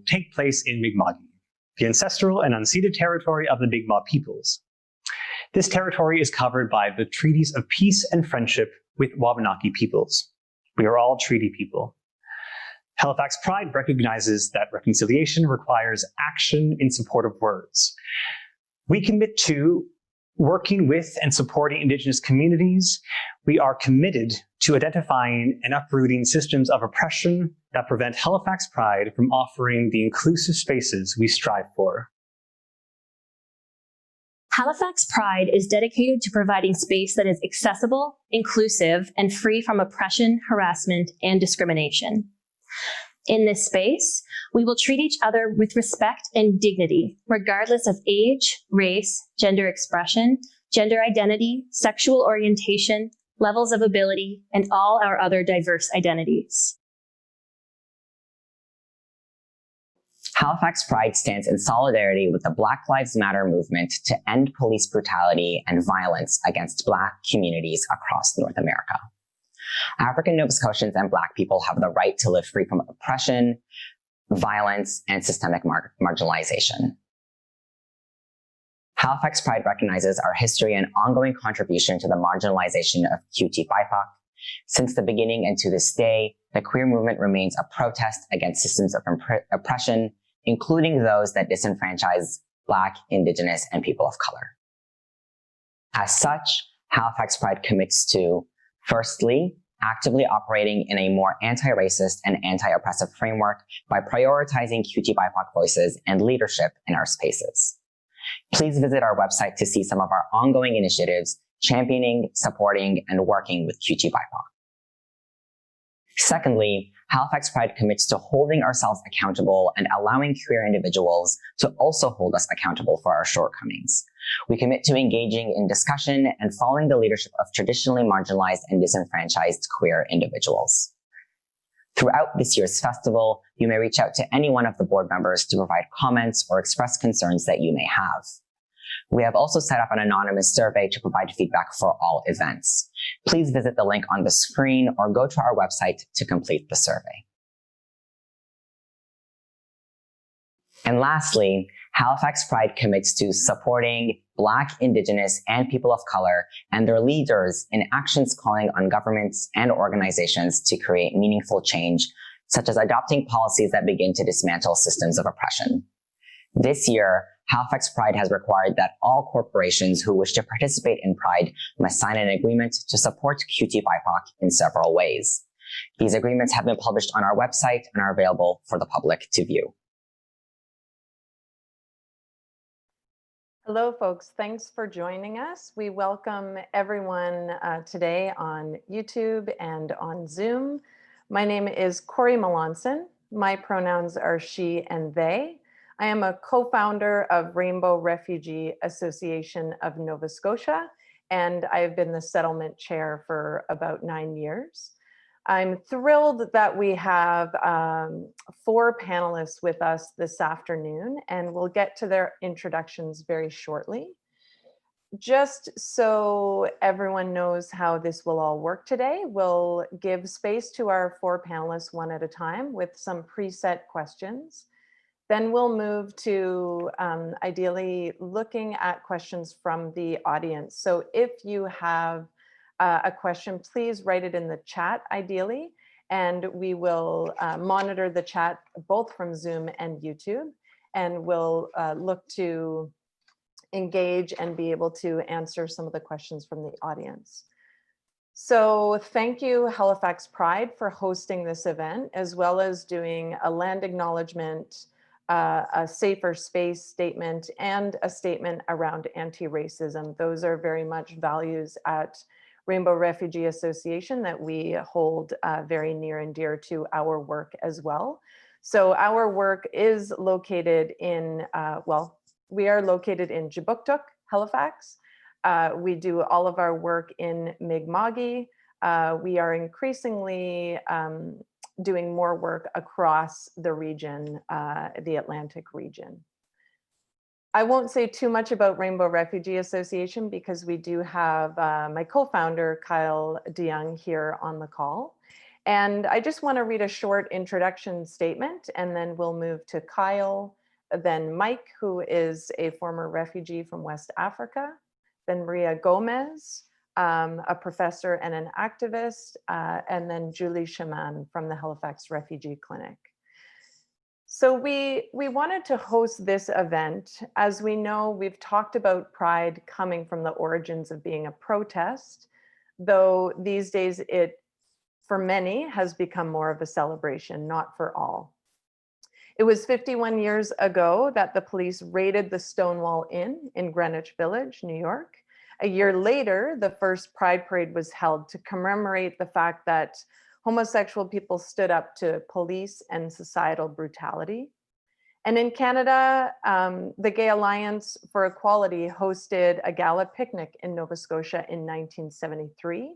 take place in Mi'kmaq, the ancestral and unceded territory of the Mi'kmaq peoples. This territory is covered by the treaties of peace and friendship with Wabanaki peoples. We are all treaty people. Halifax Pride recognizes that reconciliation requires action in support of words. We commit to working with and supporting Indigenous communities. We are committed to identifying and uprooting systems of oppression that prevent Halifax Pride from offering the inclusive spaces we strive for. Halifax Pride is dedicated to providing space that is accessible, inclusive, and free from oppression, harassment, and discrimination. In this space, we will treat each other with respect and dignity, regardless of age, race, gender expression, gender identity, sexual orientation, levels of ability, and all our other diverse identities. Halifax Pride stands in solidarity with the Black Lives Matter movement to end police brutality and violence against Black communities across North America. African Nova Scotians and Black people have the right to live free from oppression, violence, and systemic marginalization. Halifax Pride recognizes our history and ongoing contribution to the marginalization of QT/BIPOC. Since the beginning and to this day, the queer movement remains a protest against systems of oppression, including those that disenfranchise Black, Indigenous, and people of color. As such, Halifax Pride commits to, firstly, actively operating in a more anti-racist and anti-oppressive framework by prioritizing QT/BIPOC voices and leadership in our spaces. Please visit our website to see some of our ongoing initiatives championing, supporting, and working with QT/BIPOC. Secondly, Halifax Pride commits to holding ourselves accountable and allowing queer individuals to also hold us accountable for our shortcomings. We commit to engaging in discussion and following the leadership of traditionally marginalized and disenfranchised queer individuals. Throughout this year's festival, you may reach out to any one of the board members to provide comments or express concerns that you may have. We have also set up an anonymous survey to provide feedback for all events. Please visit the link on the screen or go to our website to complete the survey. And lastly, Halifax Pride commits to supporting Black, Indigenous, and people of color and their leaders in actions calling on governments and organizations to create meaningful change, such as adopting policies that begin to dismantle systems of oppression. This year, Halifax Pride has required that all corporations who wish to participate in Pride must sign an agreement to support QT/BIPOC in several ways. These agreements have been published on our website and are available for the public to view. Hello, folks. Thanks for joining us. We welcome everyone today on YouTube and on Zoom. My name is Corey Melanson. My pronouns are she and they. I am a co-founder of Rainbow Refugee Association of Nova Scotia, and I have been the settlement chair for about 9 years. I'm thrilled that we have 4 panelists with us this afternoon, and we'll get to their introductions very shortly. Just so everyone knows how this will all work today, we'll give space to our 4 panelists one at a time with some preset questions. Then we'll move to ideally looking at questions from the audience. So if you have a question, please write it in the chat ideally, and we will monitor the chat both from Zoom and YouTube, and we'll look to engage and be able to answer some of the questions from the audience. So thank you, Halifax Pride, for hosting this event, as well as doing a land acknowledgement, a safer space statement, and a statement around anti-racism. Those are very much values at Rainbow Refugee Association that we hold very near and dear to our work as well. So our work is located in, we are located in Jabuktuk, Halifax. We do all of our work in Mi'kmaq. We are increasingly doing more work across the region, the Atlantic region. I won't say too much about Rainbow Refugee Association because we do have my co-founder, Kyle DeYoung, here on the call. And I just want to read a short introduction statement, and then we'll move to Kyle, then Mike, who is a former refugee from West Africa, then Maria Gomez, a professor and an activist, and then Julie Shaman from the Halifax Refugee Clinic. So we wanted to host this event. As we know, we've talked about Pride coming from the origins of being a protest, though these days it, for many, has become more of a celebration, not for all. It was 51 years ago that the police raided the Stonewall Inn in Greenwich Village, New York. A year later, the first Pride Parade was held to commemorate the fact that homosexual people stood up to police and societal brutality. And in Canada, the Gay Alliance for Equality hosted a gala picnic in Nova Scotia in 1973.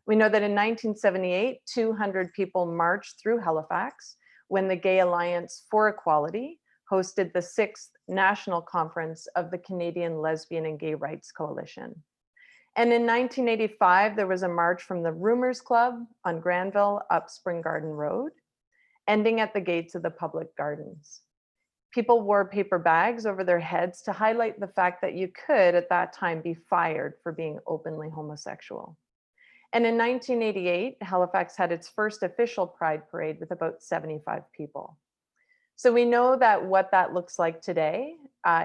We know that in 1978, 200 people marched through Halifax when the Gay Alliance for Equality hosted the 6th National Conference of the Canadian Lesbian and Gay Rights Coalition. And in 1985, there was a march from the Roomers Club on Granville up Spring Garden Road, ending at the gates of the public gardens. People wore paper bags over their heads to highlight the fact that you could, at that time, be fired for being openly homosexual. And in 1988, Halifax had its first official Pride Parade with about 75 people. So we know that what that looks like today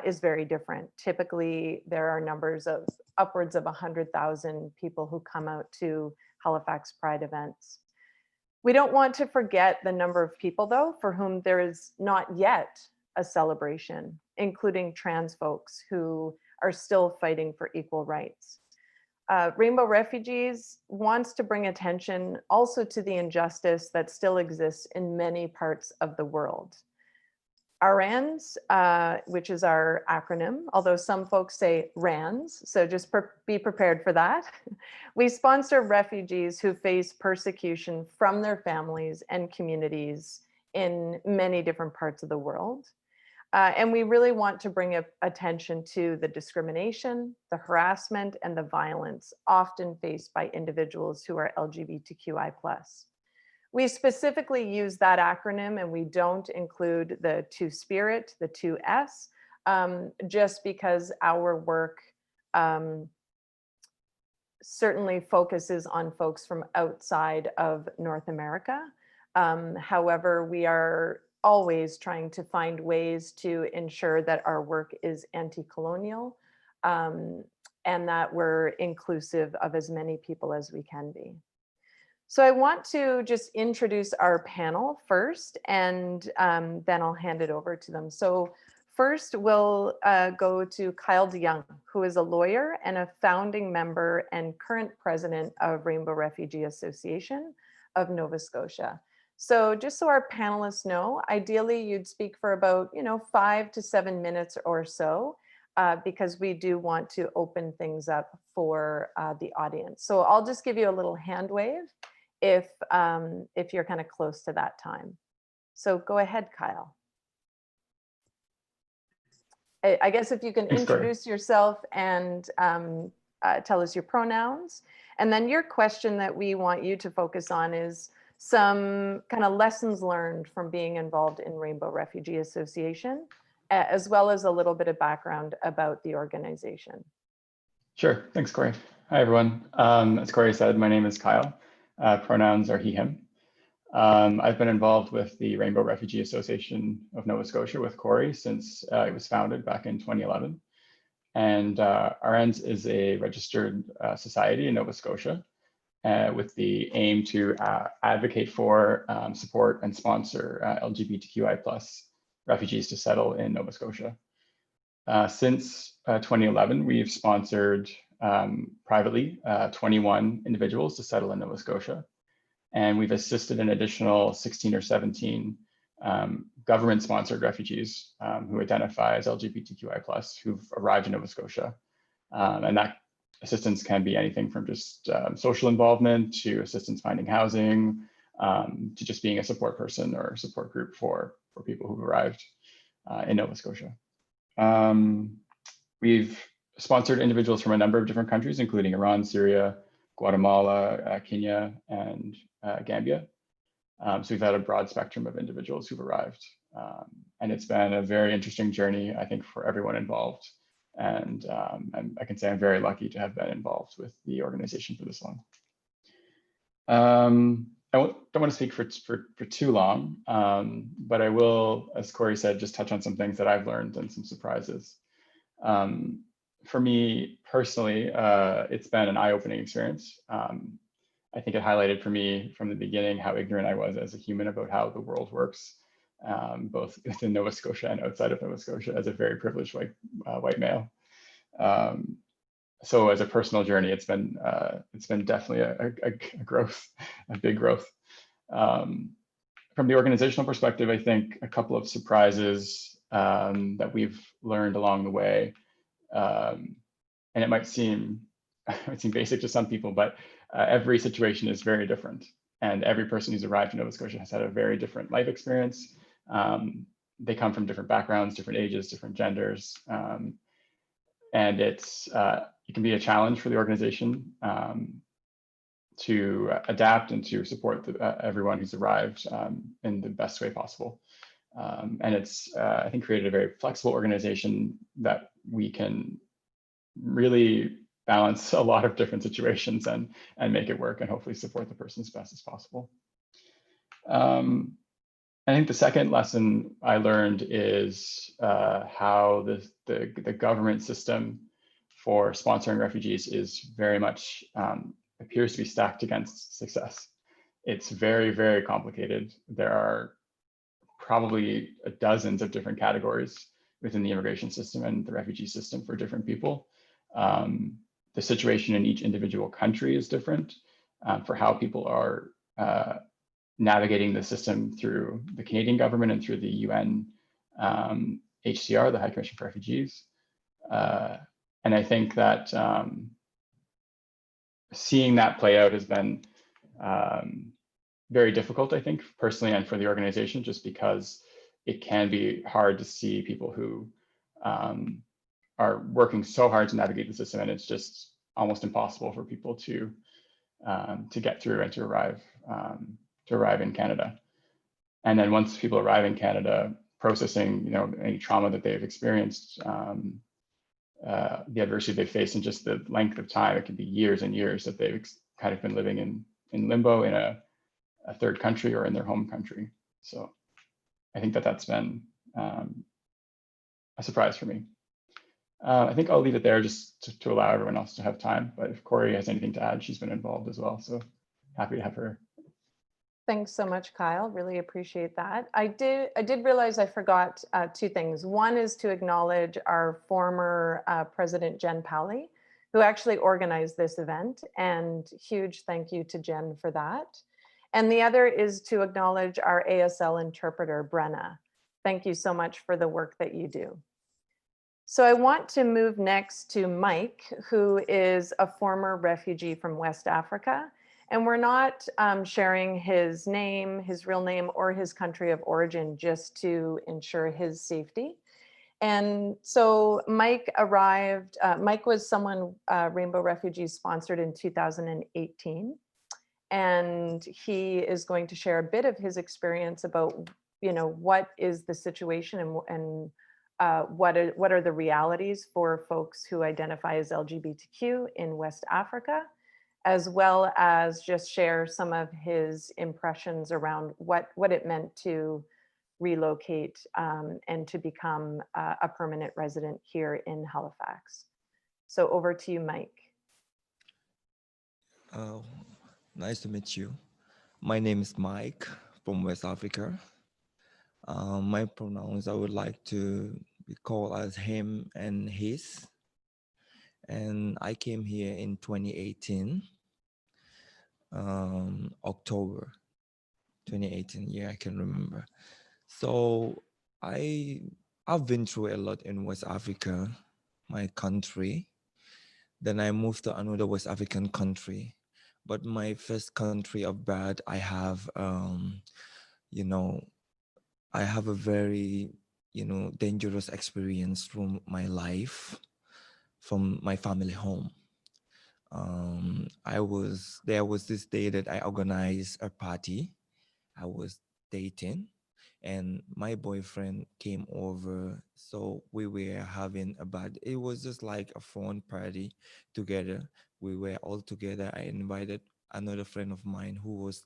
is very different. Typically, there are numbers of upwards of 100,000 people who come out to Halifax Pride events. We don't want to forget the number of people, though, for whom there is not yet a celebration, including trans folks who are still fighting for equal rights. Rainbow Refugees wants to bring attention also to the injustice that still exists in many parts of the world. RANS, which is our acronym, although some folks say RANS, so just be prepared for that. We sponsor refugees who face persecution from their families and communities in many different parts of the world. And we really want to bring attention to the discrimination, the harassment, and the violence often faced by individuals who are LGBTQI+. We specifically use that acronym, and we don't include the two-spirit, the 2S, just because our work certainly focuses on folks from outside of North America. However, we are always trying to find ways to ensure that our work is anti-colonial and that we're inclusive of as many people as we can be. So I want to just introduce our panel first, and then I'll hand it over to them. So first we'll go to Kyle DeYoung, who is a lawyer and a founding member and current president of Rainbow Refugee Association of Nova Scotia. So just so our panelists know, ideally you'd speak for about 5 to 7 minutes or so, because we do want to open things up for the audience. So I'll just give you a little hand wave if you're kind of close to that time. So go ahead, Kyle. I guess if you can introduce yourself and tell us your pronouns. And then your question that we want you to focus on is some kind of lessons learned from being involved in Rainbow Refugee Association, as well as a little bit of background about the organization. Sure, thanks, Corey. Hi, everyone. As Corey said, my name is Kyle. Pronouns are he, him. I've been involved with the Rainbow Refugee Association of Nova Scotia with Corey since it was founded back in 2011. And RNs is a registered society in Nova Scotia with the aim to advocate for, support, and sponsor LGBTQI+ refugees to settle in Nova Scotia. Since 2011, we've sponsored privately 21 individuals to settle in Nova Scotia. And we've assisted an additional 16 or 17 government-sponsored refugees who identify as LGBTQI+, who've arrived in Nova Scotia. And that assistance can be anything from just social involvement to assistance finding housing, to just being a support person or support group for people who've arrived in Nova Scotia. We've sponsored individuals from a number of different countries, including Iran, Syria, Guatemala, Kenya, and Gambia. So we've had a broad spectrum of individuals who've arrived. And it's been a very interesting journey, I think, for everyone involved. And I can say I'm very lucky to have been involved with the organization for this long. I don't want to speak for too long, but I will, as Corey said, just touch on some things that I've learned and some surprises. For me personally, it's been an eye-opening experience. I think it highlighted for me from the beginning how ignorant I was as a human about how the world works, both within Nova Scotia and outside of Nova Scotia as a very privileged white male. So as a personal journey, it's been definitely a growth, a big growth. From the organizational perspective, I think a couple of surprises that we've learned along the way, and it might seem basic to some people, but every situation is very different, and every person who's arrived in Nova Scotia has had a very different life experience. They come from different backgrounds, different ages, different genders, and it can be a challenge for the organization to adapt and to support everyone who's arrived in the best way possible. And it's, I think, created a very flexible organization that we can really balance a lot of different situations and make it work and hopefully support the person as best as possible. I think the second lesson I learned is how the government system for sponsoring refugees is very much appears to be stacked against success. It's very, very complicated. There are probably dozens of different categories within the immigration system and the refugee system for different people. The situation in each individual country is different for how people are navigating the system through the Canadian government and through the UN HCR, the High Commission for Refugees. And I think that seeing that play out has been very difficult, I think, personally and for the organization, just because it can be hard to see people who are working so hard to navigate the system, and it's just almost impossible for people to get through and to arrive in Canada. And then once people arrive in Canada, processing any trauma that they've experienced, the adversity they face, and just the length of time, it can be years and years that they've kind of been living in limbo in a third country or in their home country. So I think that's been a surprise for me. I think I'll leave it there just to allow everyone else to have time. But if Corey has anything to add, she's been involved as well. So happy to have her. Thanks so much, Kyle. Really appreciate that. I did realize I forgot two things. One is to acknowledge our former President, Jen Pally, who actually organized this event, and huge thank you to Jen for that. And the other is to acknowledge our ASL interpreter, Brenna. Thank you so much for the work that you do. So I want to move next to Mike, who is a former refugee from West Africa. And we're not sharing his name, his real name, or his country of origin just to ensure his safety. And so Mike arrived, Mike was someone Rainbow Refugees sponsored in 2018. And he is going to share a bit of his experience about, what is the situation and what are the realities for folks who identify as LGBTQ in West Africa, as well as just share some of his impressions around what it meant to relocate and to become a permanent resident here in Halifax. So over to you, Mike. Nice to meet you. My name is Mike from West Africa. My pronouns, I would like to be called as him and his. And I came here in 2018, October 2018. Yeah, I can remember. So I've been through a lot in West Africa, my country. Then I moved to another West African country. But my first country of birth, I have, I have a very, dangerous experience from my life, from my family home. There was this day that I organized a party. I was dating, and my boyfriend came over. So we were having it was just like a fun party together. We were all together. I invited another friend of mine who was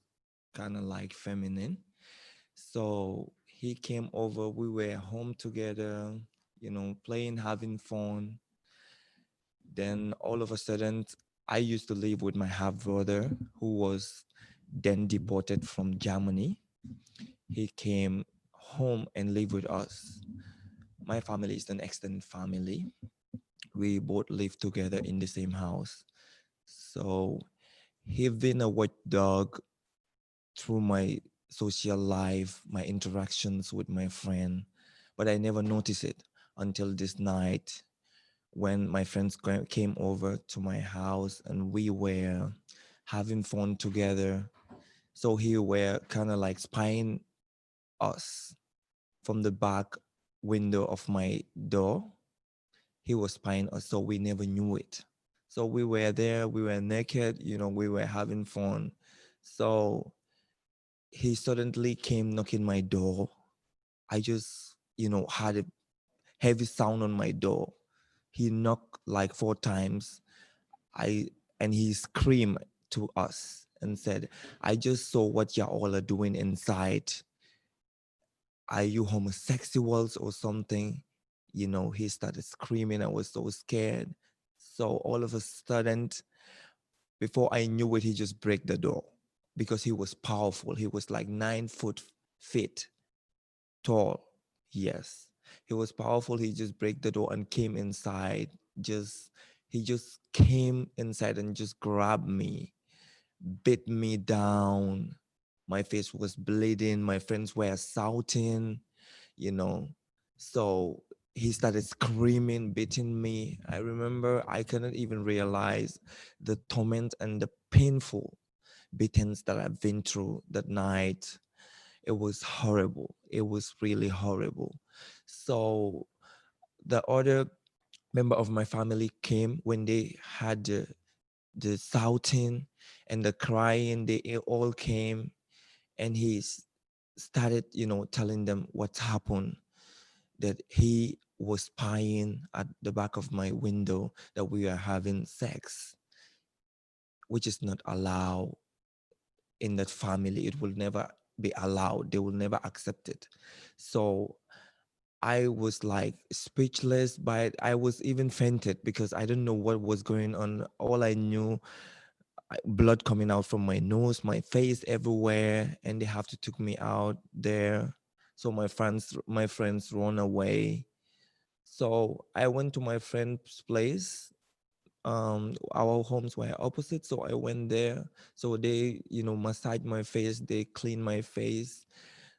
kind of like feminine. So he came over. We were home together, playing, having fun. Then all of a sudden, I used to live with my half brother who was then deported from Germany. He came home and lived with us. My family is an extended family. We both live together in the same house. So he's been a watchdog through my social life, my interactions with my friend, but I never noticed it until this night when my friends came over to my house and we were having fun together. So he were kind of like spying us from the back window of my door. He was spying us, so we never knew it. So we were there, we were naked, we were having fun. So he suddenly came knocking my door. I just, had a heavy sound on my door. He knocked like 4 times. And he screamed to us and said, "I just saw what y'all all are doing inside. Are you homosexuals or something?" He started screaming. I was so scared. So all of a sudden, before I knew it, he just break the door because he was powerful. He was like 9 feet tall. Yes, he was powerful. He just break the door and came inside. He just came inside and just grabbed me, bit me down. My face was bleeding. My friends were shouting, you know. So he started screaming, beating me. I remember I couldn't even realize the torment and the painful beatings that I've been through that night. It was horrible. It was really horrible. So the other member of my family came when they had the shouting and the crying. They all came, and he started, telling them what's happened, that he was spying at the back of my window, that we are having sex, which is not allowed in that family. It will never be allowed. They will never accept it. So I was like speechless, but I was even fainted because I didn't know what was going on. All I knew, blood coming out from my nose, my face everywhere, and they have to took me out there. So my friends run away. So I went to my friend's place. Our homes were opposite, so I went there. So they, massaged my face, they cleaned my face.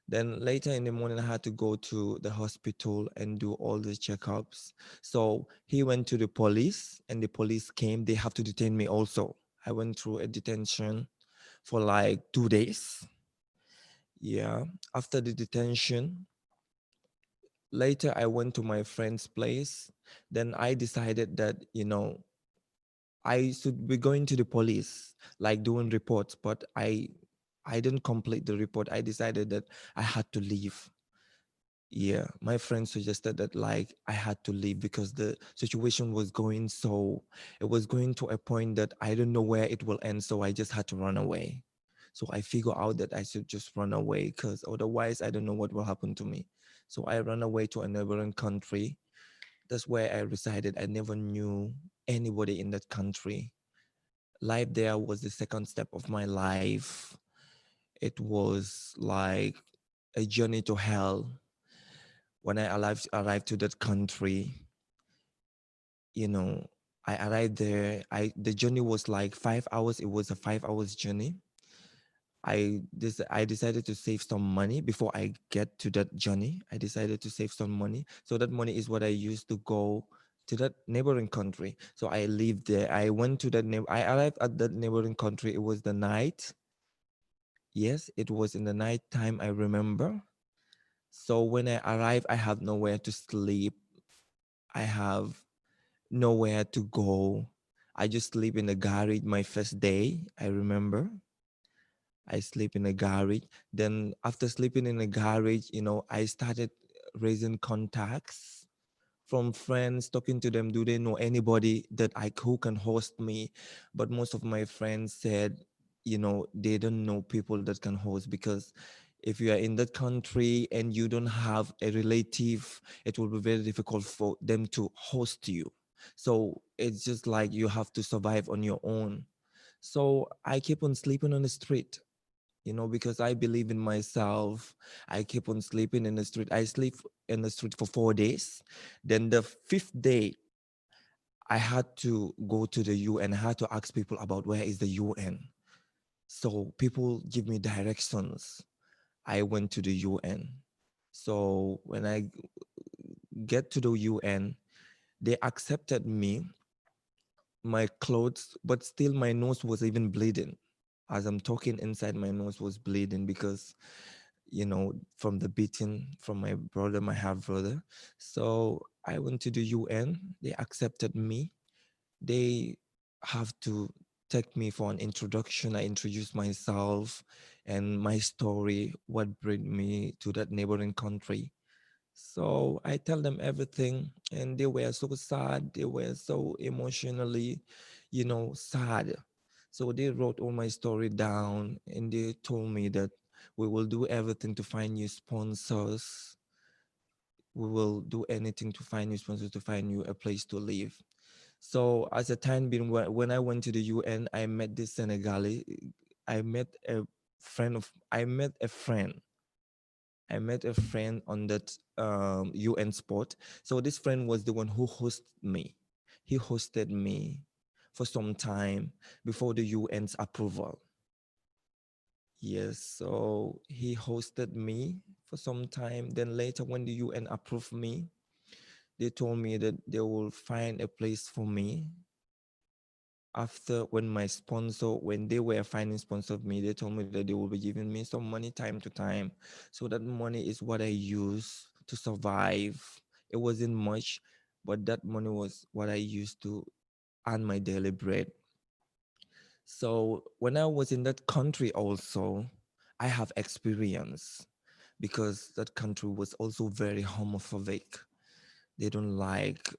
Then later in the morning, I had to go to the hospital and do all the checkups. So he went to the police, and the police came. They have to detain me also. I went through a detention for like 2 days. Yeah. After the detention, later I went to my friend's place. Then I decided that, I should be going to the police, like doing reports, but I didn't complete the report. I decided that I had to leave. Yeah, my friend suggested that like I had to leave because the situation was it was going to a point that I don't know where it will end. So I just had to run away. So I figured out that I should just run away because otherwise I don't know what will happen to me. So I ran away to a neighboring country. That's where I resided. I never knew anybody in that country. Life there was the second step of my life. It was like a journey to hell. When I arrived to that country, you know, I arrived there. The journey was like 5 hours. It was a 5 hours journey. I decided to save some money before I get to that journey. I decided to save some money. So that money is what I used to go to that neighboring country. So I lived there. I went to I arrived at that neighboring country. It was the night. Yes, it was in the night time, I remember. So when I arrived, I have nowhere to sleep. I have nowhere to go. I just sleep in the garage my first day. I remember I sleep in a garage. Then after sleeping in a garage, I started raising contacts from friends, talking to them. Do they know anybody that who can host me? But most of my friends said, they don't know people that can host, because if you are in that country and you don't have a relative, it will be very difficult for them to host you. So it's just like you have to survive on your own. So I keep on sleeping on the street, because I believe in myself. I keep on sleeping in the street. I sleep in the street for 4 days. Then the fifth day, I had to go to the UN. I had to ask people about where is the UN. So people give me directions. I went to the UN. So when I get to the UN, they accepted me, my clothes, but still my nose was even bleeding. As I'm talking inside, my nose was bleeding because from the beating from my brother, my half brother. So I went to the UN. They accepted me. They have to take me for an introduction. I introduced myself and my story, what brought me to that neighboring country. So I tell them everything, and they were so sad. They were so emotionally, sad. So they wrote all my story down, and they told me that we will do everything to find you sponsors. We will do anything to find you sponsors, to find you a place to live. So as a time being, when I went to the UN, I met this Senegalese. I met a friend of. I met a friend. I met a friend on that UN spot. So this friend was the one who hosted me. He hosted me for some time before the UN's approval. Yes, so he hosted me for some time. Then later, when the UN approved me, they told me that they will find a place for me. After when they were finding sponsor of me, they told me that they will be giving me some money time to time. So that money is what I use to survive. It wasn't much, but that money was what I used to earn my daily bread. So when I was in that country also, I have experience, because that country was also very homophobic. They don't like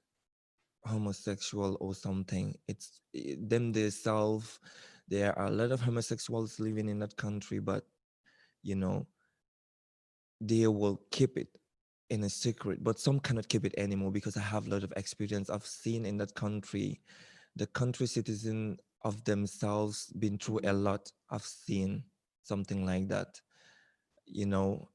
homosexual or something. It's them themselves. There are a lot of homosexuals living in that country, but you know they will keep it in a secret. But some cannot keep it anymore, because I have a lot of experience. I've seen in that country, the country citizen of themselves been through a lot. I've seen something like that. You know,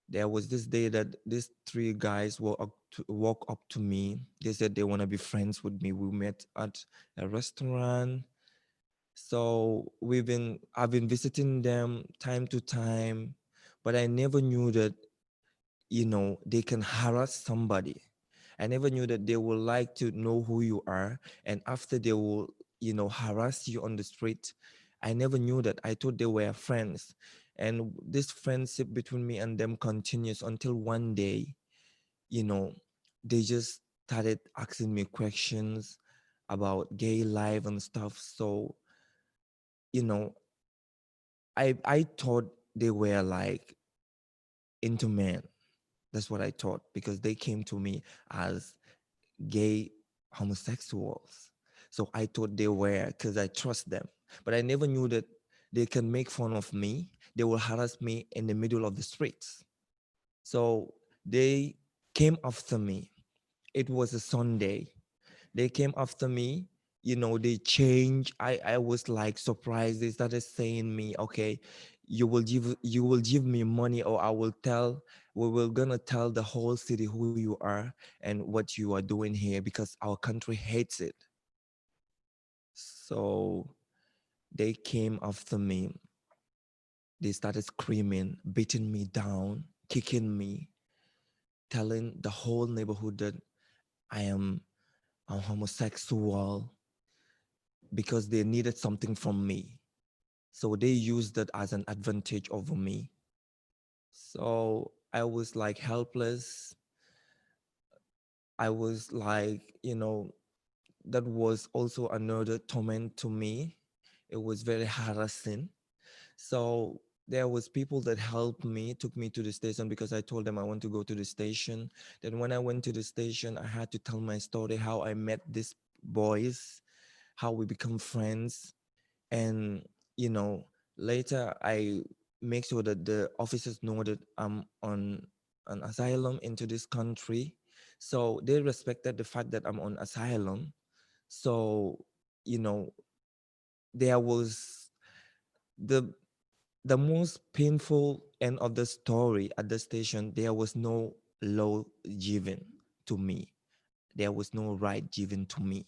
there was this day that these three guys walk up to me. They said they want to be friends with me. We met at a restaurant. So I've been visiting them time to time, but I never knew that, they can harass somebody. I never knew that they would like to know who you are, and after they will, harass you on the street. I never knew that. I thought they were friends. And this friendship between me and them continues until one day, you know, they just started asking me questions about gay life and stuff. So, you know, I thought they were like into men. That's what I thought, because they came to me as gay homosexuals. So I thought they were, because I trust them. But I never knew that they can make fun of me. They will harass me in the middle of the streets. So they came after me. It was a Sunday. They came after me. They changed. I was like surprised. They started saying me, okay, you will give me money, or we will gonna tell the whole city who you are and what you are doing here, because our country hates it. So they came after me. They started screaming, beating me down, kicking me, telling the whole neighborhood that I am a homosexual, because they needed something from me. So they used that as an advantage over me. So I was like helpless. I was like, that was also another torment to me. It was very harassing. So there was people that helped me, took me to the station because I told them I want to go to the station. Then when I went to the station, I had to tell my story, how I met these boys, how we become friends. And, you know, later I make sure that the officers know that I'm on an asylum into this country. So they respected the fact that I'm on asylum. So, you know, there was the most painful end of the story at the station. There was no law given to me. There was no right given to me.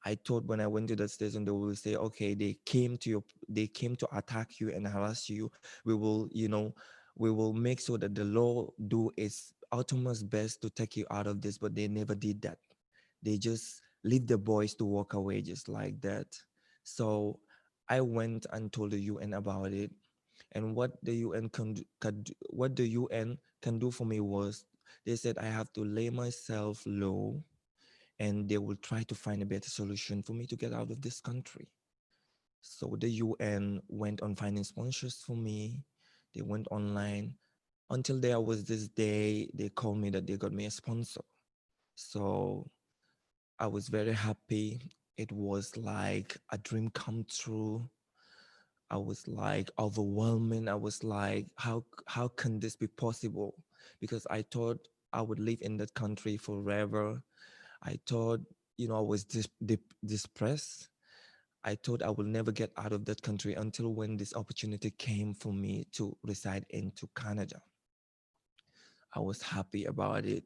I thought when I went to the station, they will say, okay, they came to attack you and harass you. We will, you know, we will make sure that the law do its utmost best to take you out of this, but they never did that. They just leave the boys to walk away just like that. So I went and told the UN about it. And what the UN what the UN can do for me was, they said I have to lay myself low, and they will try to find a better solution for me to get out of this country. So the UN went on finding sponsors for me. They went online until there was this day they called me that they got me a sponsor. So I was very happy. It was like a dream come true. I was like overwhelming. I was like, how can this be possible? Because I thought I would live in that country forever. I thought, you know, I was depressed. I thought I will never get out of that country until when this opportunity came for me to reside into Canada. I was happy about it.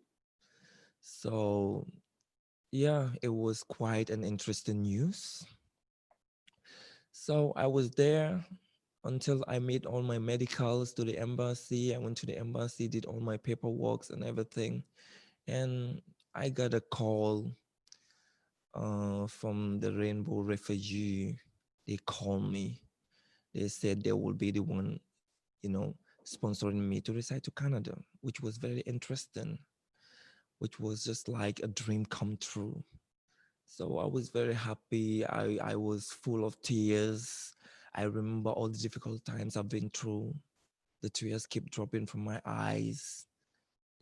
So yeah, it was quite an interesting news. So I was there until I made all my medicals to the embassy. I went to the embassy, did all my paperwork and everything. And I got a call from the Rainbow Refugee. They called me. They said they will be the one, you know, sponsoring me to reside to Canada, which was very interesting, which was just like a dream come true. So I was very happy. I was full of tears. I remember all the difficult times I've been through. The tears keep dropping from my eyes,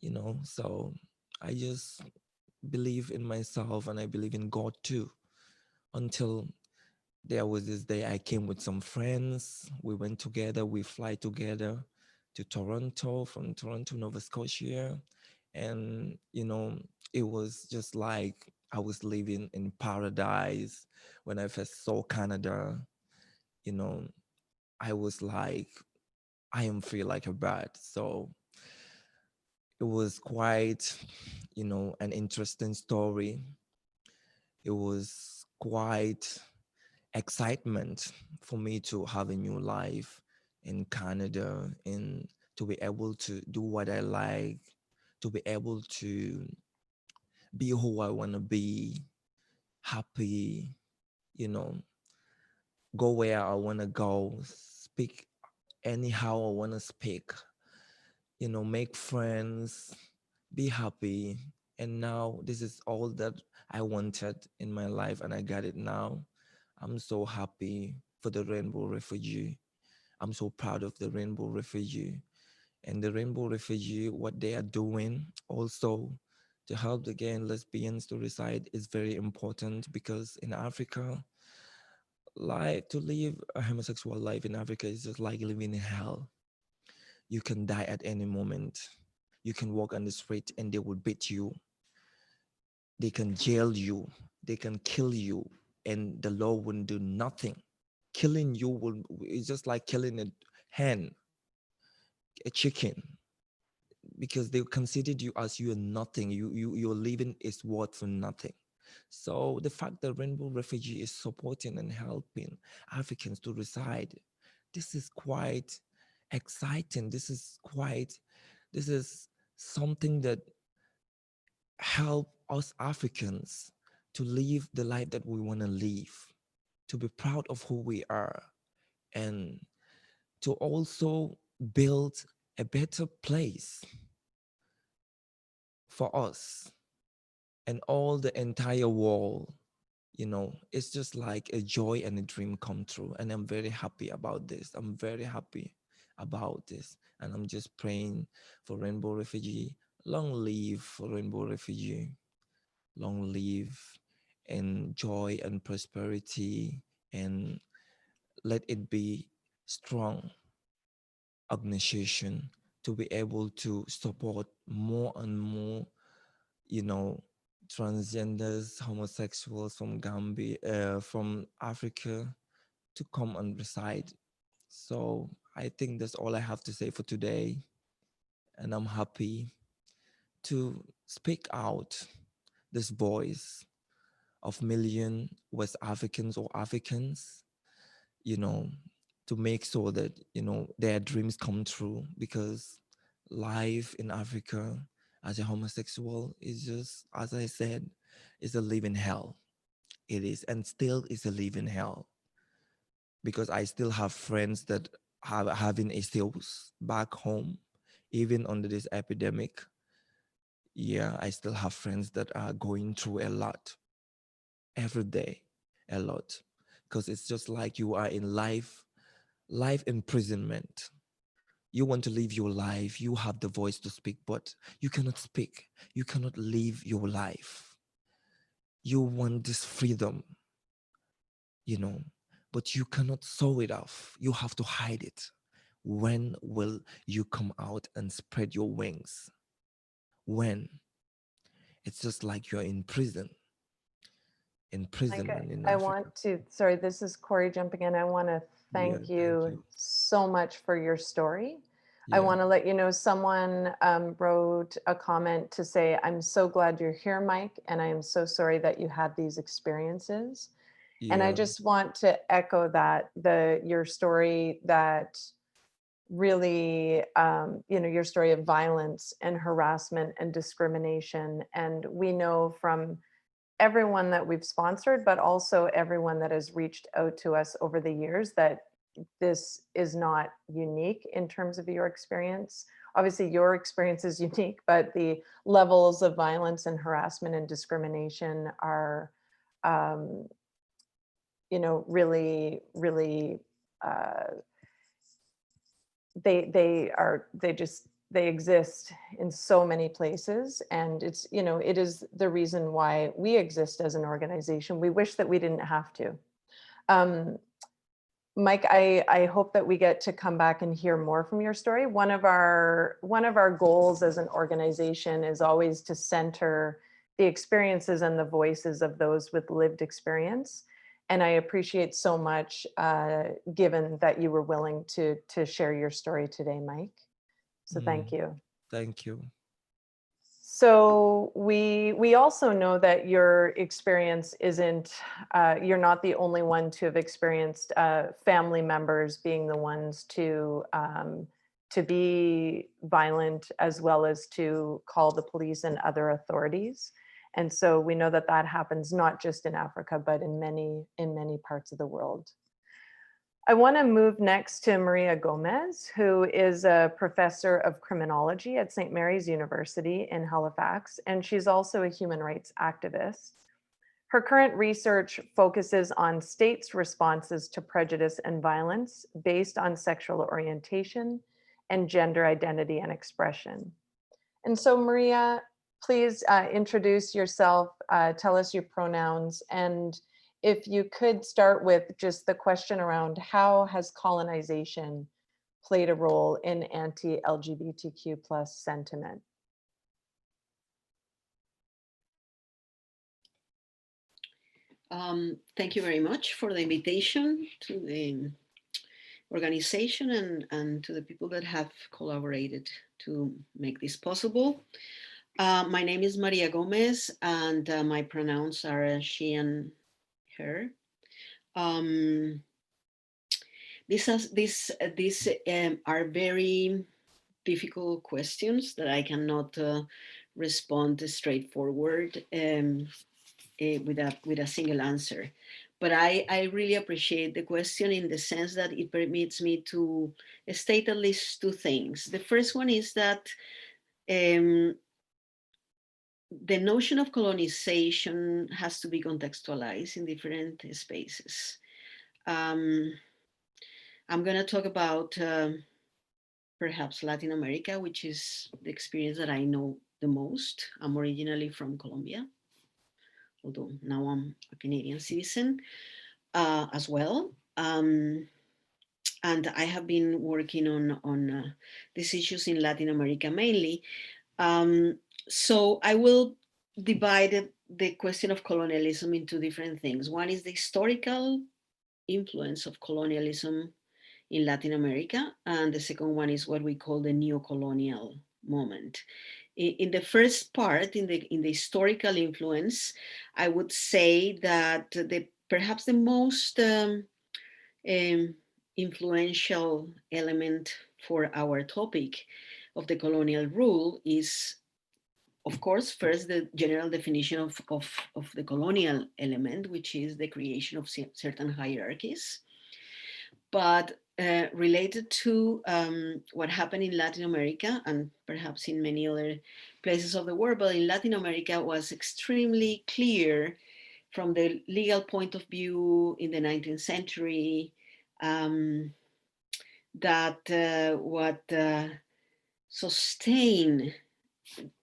you know. So I just believe in myself and I believe in God too. Until there was this day I came with some friends. We went together, we fly together to Toronto, from Toronto, Nova Scotia. And, you know, it was just like I was living in paradise. When I first saw Canada, you know, I was like, I am free like a bird. So it was quite, you know, an interesting story. It was quite excitement for me to have a new life in Canada and to be able to do what I like, to be able to be who I want to be, happy, you know, go where I want to go, speak anyhow I want to speak, you know, make friends, be happy. And now this is all that I wanted in my life and I got it now. I'm so happy for the Rainbow Refugee. I'm so proud of the Rainbow Refugee. And the Rainbow Refugee, what they are doing also to help the gay and lesbians to reside is very important, because in Africa, to live a homosexual life in Africa is just like living in hell. You can die at any moment. You can walk on the street and they will beat you. They can jail you. They can kill you, and the law wouldn't do nothing. Killing you will is just like killing a hen, a chicken, because they considered you as you are nothing. Your living is worth for nothing. So the fact that Rainbow Refugee is supporting and helping Africans to reside, this is quite exciting. This is something that help us Africans to live the life that we want to live, to be proud of who we are, and to also build a better place for us and all the entire world you know, it's just like a joy and a dream come true. And I'm very happy about this. I'm very happy about this. And I'm just praying for Rainbow Refugee. Long live for Rainbow Refugee. Long live and joy and prosperity. And let it be strong organization to be able to support more and more, you know, transgenders, homosexuals from Gambia, from Africa to come and reside. So I think that's all I have to say for today. And I'm happy to speak out this voice of million West Africans or Africans, you know, to make sure that, you know, their dreams come true, because life in Africa as a homosexual is just, as I said, is a living hell. It is, and still is a living hell, because I still have friends that have having issues back home, even under this epidemic. Yeah, I still have friends that are going through a lot every day, a lot, because it's just like you are in life imprisonment. You want to live your life, you have the voice to speak, but you cannot speak. You cannot live your life. You want this freedom, you know, but you cannot sew it off. You have to hide it. When will you come out and spread your wings? When? It's just like you're in prison. Imprisonment in I Africa. want to, sorry, this is Corey jumping in. I want to Yeah, thank you so much for your story. I Yeah. want to let you know someone wrote a comment to say, I'm so glad you're here, Mike, and I am so sorry that you had these experiences. And I Yeah. just want to echo that, your story that really, you know, your story of violence and harassment and discrimination. And we know from everyone that we've sponsored, but also everyone that has reached out to us over the years, that this is not unique in terms of your experience. Obviously, your experience is unique, but the levels of violence and harassment and discrimination are, you know, really, really, they exist in so many places. And it's, you know, it is the reason why we exist as an organization. We wish that we didn't have to. Mike, I hope that we get to come back and hear more from your story. One of our goals as an organization is always to center the experiences and the voices of those with lived experience. And I appreciate so much, given that you were willing to share your story today, Mike. So thank you. Thank you. So we also know that your experience isn't, you're not the only one to have experienced family members being the ones to be violent, as well as to call the police and other authorities. And so we know that that happens not just in Africa, but in many parts of the world. I want to move next to Maria Gomez, who is a professor of criminology at St. Mary's University in Halifax, and she's also a human rights activist. Her current research focuses on states' responses to prejudice and violence based on sexual orientation and gender identity and expression. And so, Maria, please introduce yourself, tell us your pronouns, and if you could start with just the question around how has colonization played a role in anti-LGBTQ plus sentiment? Thank you very much for the invitation to the organization and to the people that have collaborated to make this possible. My name is Maria Gomez, and my pronouns are she and her. These are very difficult questions that I cannot respond straightforward with a single answer. But I really appreciate the question in the sense that it permits me to state at least two things. The first one is that the notion of colonization has to be contextualized in different spaces. I'm going to talk about perhaps Latin America, which is the experience that I know the most. I'm originally from Colombia, although now I'm a Canadian citizen as well. And I have been working on these issues in Latin America mainly. So I will divide the question of colonialism into different things. One is the historical influence of colonialism in Latin America, and the second one is what we call the neo-colonial moment. In the first part, in the historical influence, I would say that perhaps the most influential element for our topic of the colonial rule is, of course, first the general definition of the colonial element, which is the creation of certain hierarchies. But related to what happened in Latin America and perhaps in many other places of the world, but in Latin America was extremely clear from the legal point of view in the 19th century that what sustained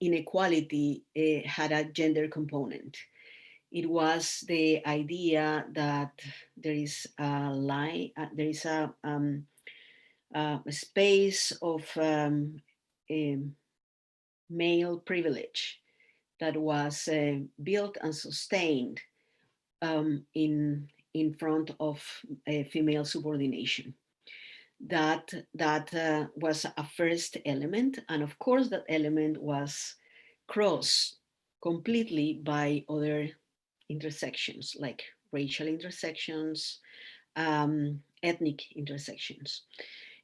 inequality had a gender component. It was the idea that there is a line, there is a space of male privilege that was built and sustained in front of female subordination. That was a first element, and of course that element was crossed completely by other intersections like racial intersections, ethnic intersections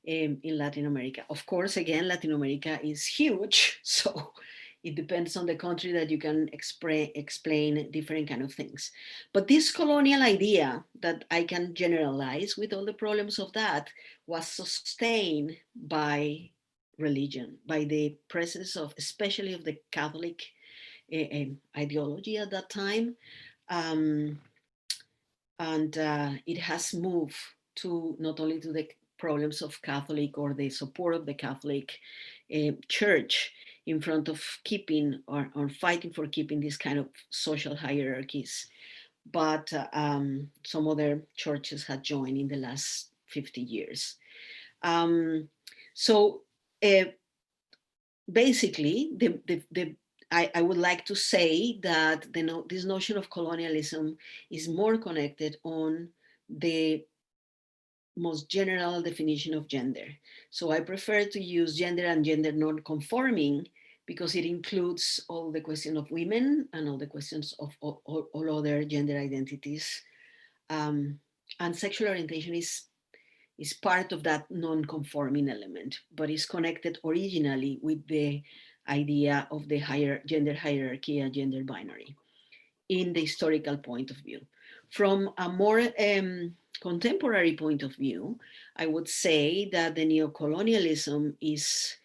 in Latin America. Of course, again, Latin America is huge, so it depends on the country that you can explain different kind of things. But this colonial idea that I can generalize with all the problems of that was sustained by religion, by the presence of, especially of the Catholic ideology at that time. And it has moved to not only to the problems of Catholic or the support of the Catholic Church in front of keeping or fighting for keeping these kind of social hierarchies, but some other churches had joined in the last 50 years. So basically, I would like to say that this notion of colonialism is more connected on the most general definition of gender. So I prefer to use gender and gender non-conforming because it includes all the question of women and all the questions of all other gender identities. And sexual orientation is part of that non-conforming element, but is connected originally with the idea of the gender hierarchy and gender binary in the historical point of view. From a more contemporary point of view, I would say that the neocolonialism is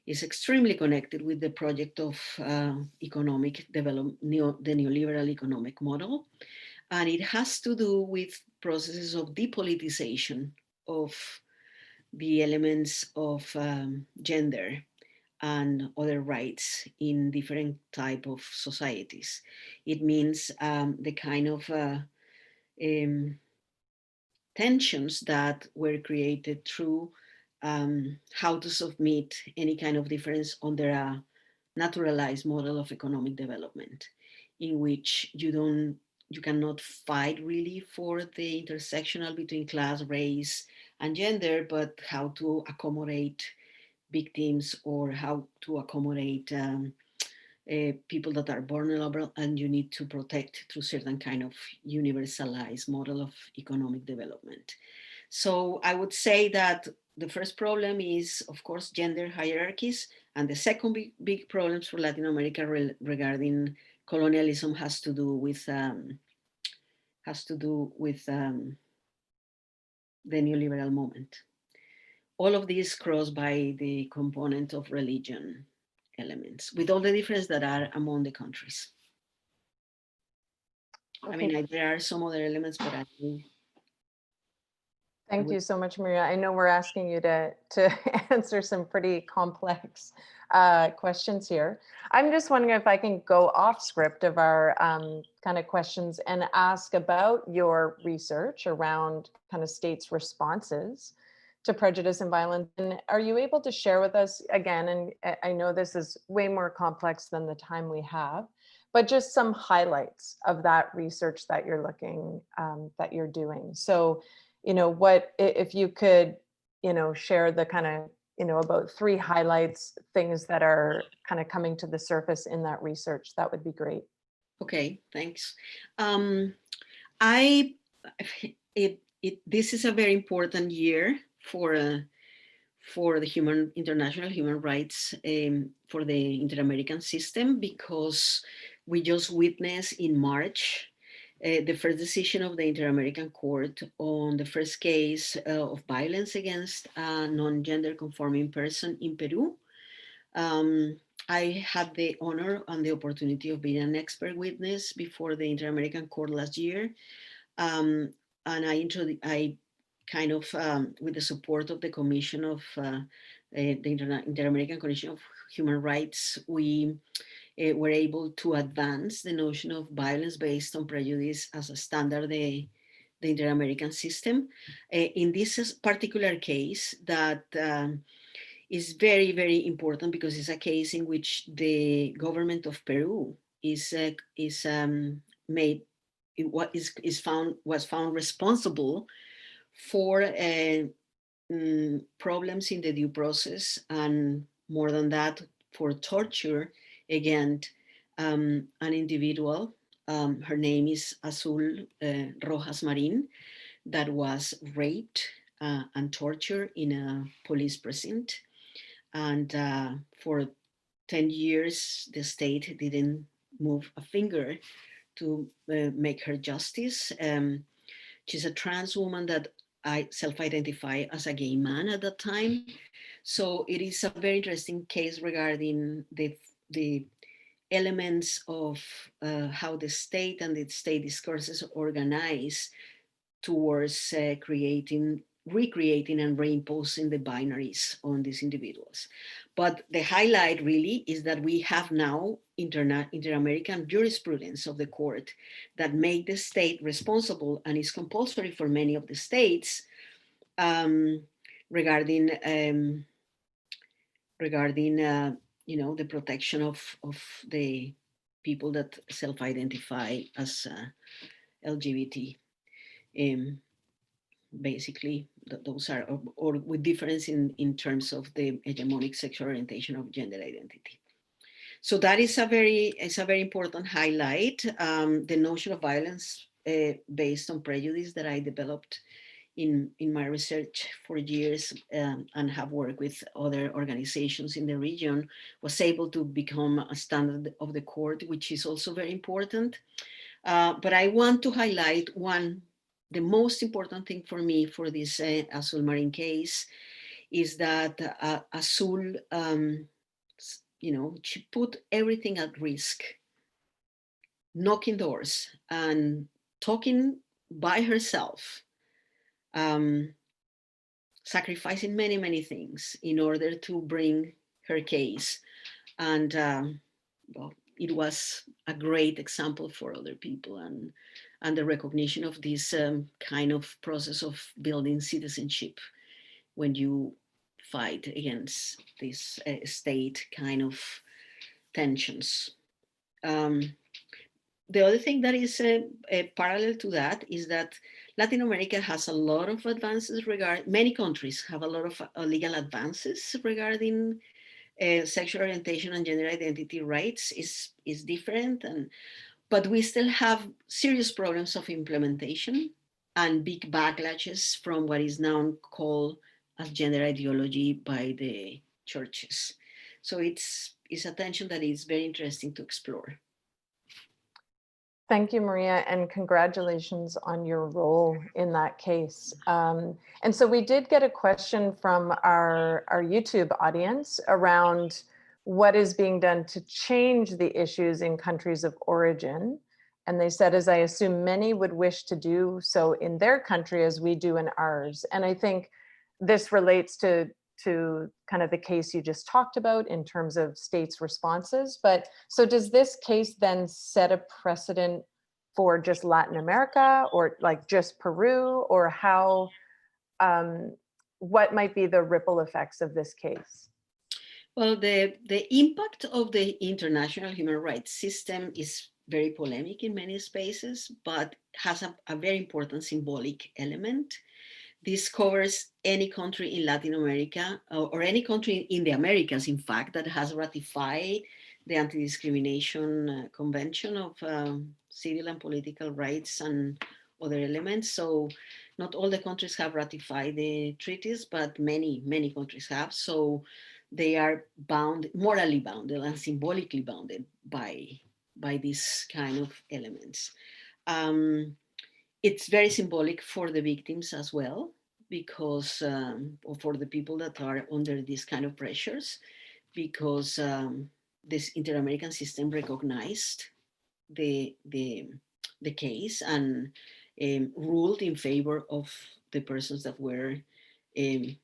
extremely connected with the project of economic development, the neoliberal economic model. And it has to do with processes of depoliticization of the elements of gender and other rights in different type of societies. It means the kind of tensions that were created through how to submit any kind of difference under a naturalized model of economic development, in which you cannot fight really for the intersectional between class, race, and gender, but how to accommodate victims or how to accommodate people that are vulnerable, and you need to protect through certain kind of universalized model of economic development. So I would say that the first problem is, of course, gender hierarchies, and the second big problems for Latin America regarding colonialism has to do with the neoliberal moment. All of this crossed by the component of religion elements, with all the differences that are among the countries. Okay. I mean, there are some other elements, but Thank you so much, Maria. I know we're asking you to answer some pretty complex questions here. I'm just wondering if I can go off script of our kind of questions and ask about your research around kind of states' responses to prejudice and violence. And are you able to share with us again, and I know this is way more complex than the time we have, but just some highlights of that research that you're looking, that you're doing. So, you know, what if you could, you know, share the kind of, you know, about 3 highlights, things that are kind of coming to the surface in that research, that would be great. Okay, thanks. This is a very important year for the international human rights for the Inter-American system, because we just witnessed in March the first decision of the Inter-American Court on the first case of violence against a non-gender conforming person in Peru. I had the honor and the opportunity of being an expert witness before the Inter-American Court last year. And I kind of, with the support of the Commission of the Inter-American Commission of Human Rights, we were able to advance the notion of violence based on prejudice as a standard the Inter-American system. In this particular case that is very, very important, because it's a case in which the government of Peru was found responsible for problems in the due process, and more than that, for torture against an individual. Her name is Azul Rojas Marin, that was raped and tortured in a police precinct. And for 10 years, the state didn't move a finger to make her justice. She's a trans woman that I self-identify as a gay man at that time. So it is a very interesting case regarding the elements of how the state and the state discourses organize towards recreating and reimposing the binaries on these individuals. But the highlight really is that we have now inter-American jurisprudence of the court that make the state responsible, and is compulsory for many of the states, regarding you know, the protection of the people that self-identify as LGBT. Basically, those are, or with difference in terms of the hegemonic sexual orientation of gender identity. So that is a very important highlight. The notion of violence based on prejudice that I developed in my research for years, and have worked with other organizations in the region, was able to become a standard of the court, which is also very important. But I want to highlight the most important thing for me for this Azul Marin case is that Azul, you know, she put everything at risk, knocking doors and talking by herself, sacrificing many, many things in order to bring her case. And well, it was a great example for other people, and the recognition of this kind of process of building citizenship when you fight against this state kind of tensions. The other thing that is parallel to that is that Latin America has a lot of advances many countries have a lot of legal advances regarding sexual orientation and gender identity rights is different, but we still have serious problems of implementation and big backlashes from what is now called as gender ideology by the churches. So it's a tension that is very interesting to explore. Thank you, Maria, and congratulations on your role in that case. And so we did get a question from our YouTube audience around what is being done to change the issues in countries of origin. And they said, as I assume many would wish to do so in their country as we do in ours. And I think this relates to kind of the case you just talked about in terms of states' responses. But so does this case then set a precedent for just Latin America, or like just Peru, or how, what might be the ripple effects of this case? Well, the impact of the international human rights system is very polemic in many spaces, but has a very important symbolic element. This covers any country in Latin America or any country in the Americas, in fact, that has ratified the Anti-Discrimination Convention of Civil and Political Rights and other elements. So not all the countries have ratified the treaties, but many, many countries have. So they are bound, morally bounded and symbolically bounded by these kind of elements. It's very symbolic for the victims as well, because or for the people that are under these kind of pressures, because this Inter-American system recognized the case and ruled in favor of the persons that were, you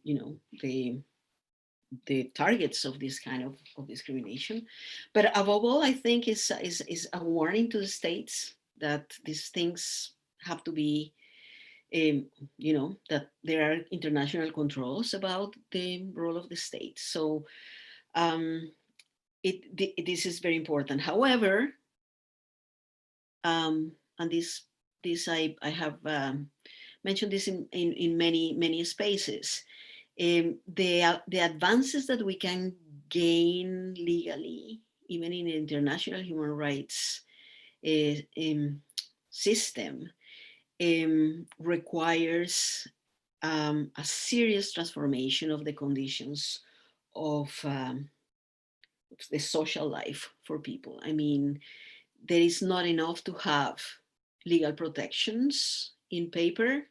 know, the targets of this kind of discrimination. But above all, I think is a warning to the states that these things have to be, you know, that there are international controls about the role of the state. So this is very important. However, and this I have mentioned this in many spaces. The advances that we can gain legally, even in the international human rights system, requires a serious transformation of the conditions of the social life for people. I mean, there is not enough to have legal protections in paper.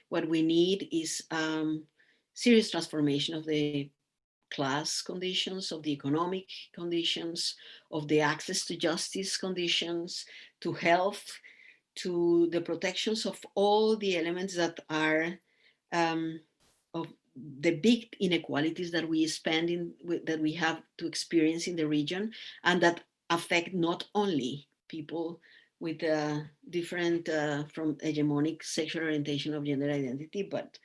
What we need is serious transformation of the class conditions, of the economic conditions, of the access to justice conditions, to health, to the protections of all the elements that are of the big inequalities that we that we have to experience in the region, and that affect not only people with different from hegemonic sexual orientation of gender identity, but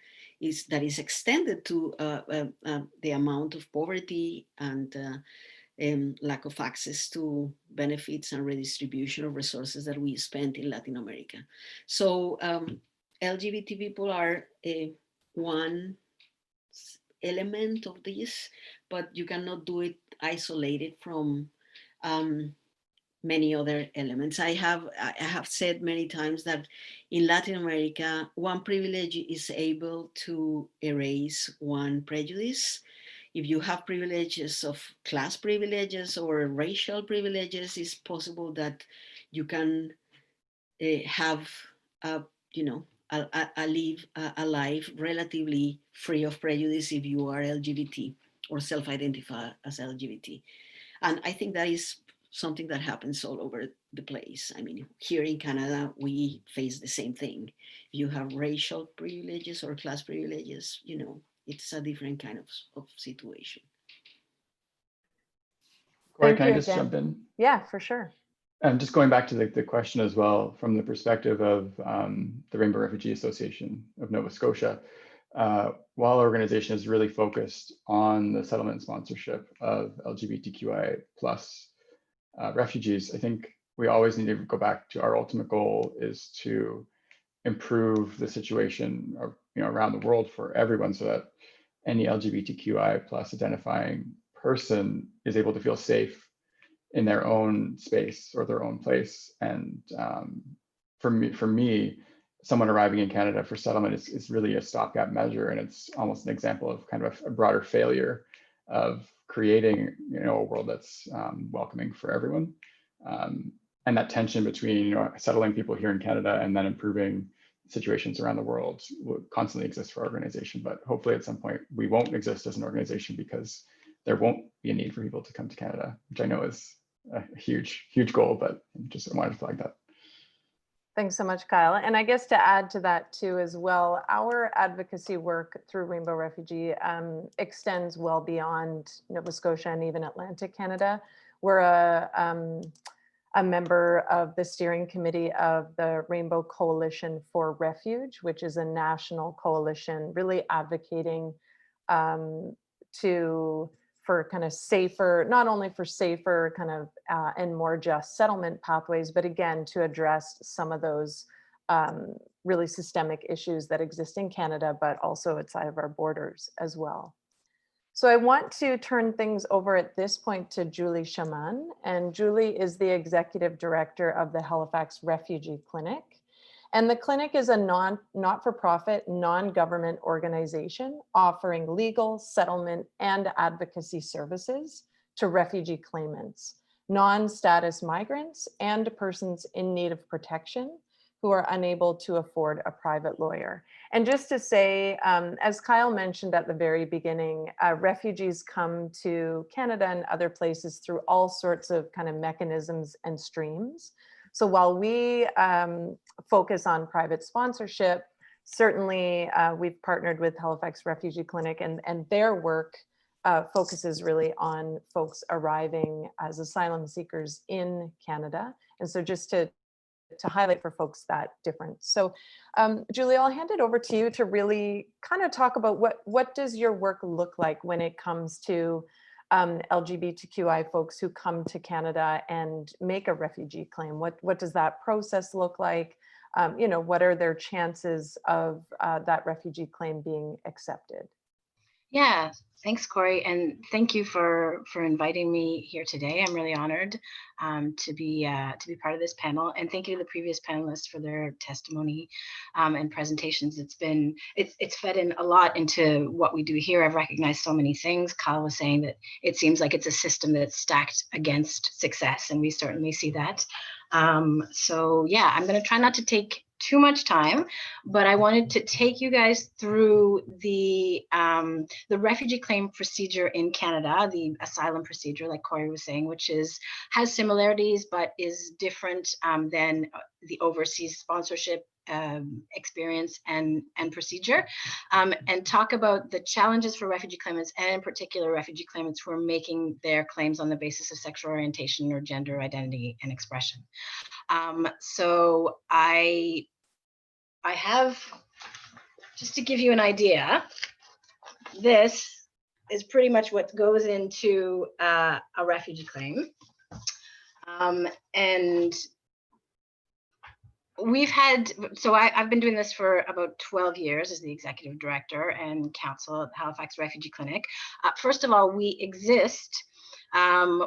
that is extended to the amount of poverty and lack of access to benefits and redistribution of resources that we spend in Latin America. So LGBT people are one element of this, but you cannot do it isolated from many other elements. I have said many times that in Latin America, one privilege is able to erase one prejudice. If you have privileges of class privileges or racial privileges, it's possible that you can have you know, a life relatively free of prejudice if you are LGBT or self-identify as LGBT. And I think that is something that happens all over the place. I mean, here in Canada, we face the same thing. If you have racial privileges or class privileges, you know, it's a different kind of situation. Corey, can I just jump in? Yeah, for sure. And just going back to the question as well, from the perspective of the Rainbow Refugee Association of Nova Scotia, while our organization is really focused on the settlement and sponsorship of LGBTQI plus refugees, I think we always need to go back to our ultimate goal is to improve the situation around the world for everyone, so that any LGBTQI plus identifying person is able to feel safe in their own space or their own place. And for me, someone arriving in Canada for settlement is really a stopgap measure, and it's almost an example of kind of a broader failure of creating a world that's welcoming for everyone. And that tension between settling people here in Canada and then improving situations around the world will constantly exist for our organization. But hopefully at some point we won't exist as an organization because there won't be a need for people to come to Canada, which I know is a huge, huge goal, but just wanted to flag that. Thanks so much, Kyle. And I guess to add to that too as well, our advocacy work through Rainbow Refugee extends well beyond Nova Scotia and even Atlantic Canada. We're a member of the steering committee of the Rainbow Coalition for Refuge, which is a national coalition really advocating for kind of safer, not only for safer kind of and more just settlement pathways, but again, to address some of those really systemic issues that exist in Canada, but also outside of our borders as well. So I want to turn things over at this point to Julie Shaman, and Julie is the executive director of the Halifax Refugee Clinic. And the clinic is a not-for-profit, non-government organization offering legal, settlement, and advocacy services to refugee claimants, non-status migrants, and persons in need of protection who are unable to afford a private lawyer. And just to say, as Kyle mentioned at the very beginning, refugees come to Canada and other places through all sorts of kind of mechanisms and streams. So while we focus on private sponsorship, certainly we've partnered with Halifax Refugee Clinic, and their work focuses really on folks arriving as asylum seekers in Canada. And so just to highlight for folks that difference. So Julie, I'll hand it over to you to really kind of talk about what does your work look like when it comes to LGBTQI folks who come to Canada and make a refugee claim. What does that process look like? You know, what are their chances of that refugee claim being accepted? Yeah, thanks, Corey, and thank you for inviting me here today. I'm really honored to be part of this panel, and thank you to the previous panelists for their testimony and presentations. It's fed in a lot into what we do here. I've recognized so many things. Kyle was saying that it seems like it's a system that's stacked against success, and we certainly see that. So yeah, I'm going to try not to take too much time, but I wanted to take you guys through the refugee claim procedure in Canada, the asylum procedure, like Corey was saying, which has similarities but is different than the overseas sponsorship experience and procedure, and talk about the challenges for refugee claimants, and in particular refugee claimants who are making their claims on the basis of sexual orientation or gender identity and expression. So I have, just to give you an idea, this is pretty much what goes into a refugee claim. And I've been doing this for about 12 years as the executive director and counsel at Halifax Refugee Clinic. First of all, we exist.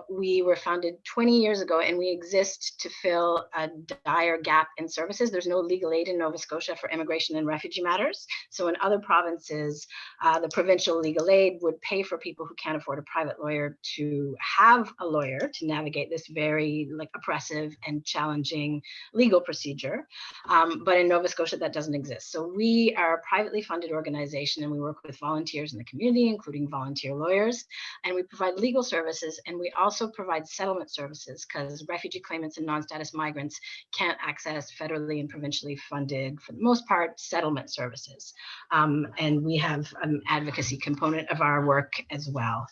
We were founded 20 years ago, and we exist to fill a dire gap in services. There's no legal aid in Nova Scotia for immigration and refugee matters. So in other provinces, the provincial legal aid would pay for people who can't afford a private lawyer to have a lawyer to navigate this very oppressive and challenging legal procedure. But in Nova Scotia, that doesn't exist. So we are a privately funded organization, and we work with volunteers in the community, including volunteer lawyers, and we provide legal services. And we also provide settlement services because refugee claimants and non-status migrants can't access federally and provincially funded, for the most part, settlement services. And we have an advocacy component of our work as well.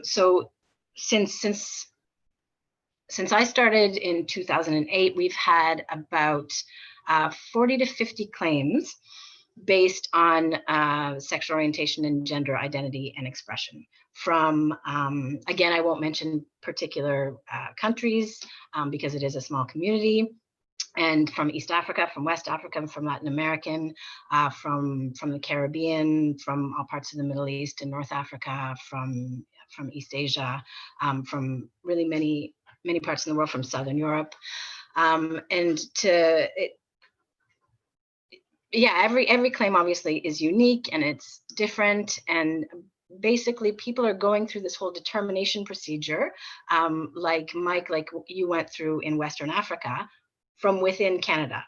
So since I started in 2008, we've had about 40 to 50 claims based on sexual orientation and gender identity and expression from, again, I won't mention particular countries because it is a small community, and from East Africa, from West Africa, from Latin American, from the Caribbean, from all parts of the Middle East and North Africa, from East Asia, from really many parts of the world, from Southern Europe. Every claim obviously is unique and it's different, and basically people are going through this whole determination procedure, like Mike, like you went through in Western Africa, from within Canada.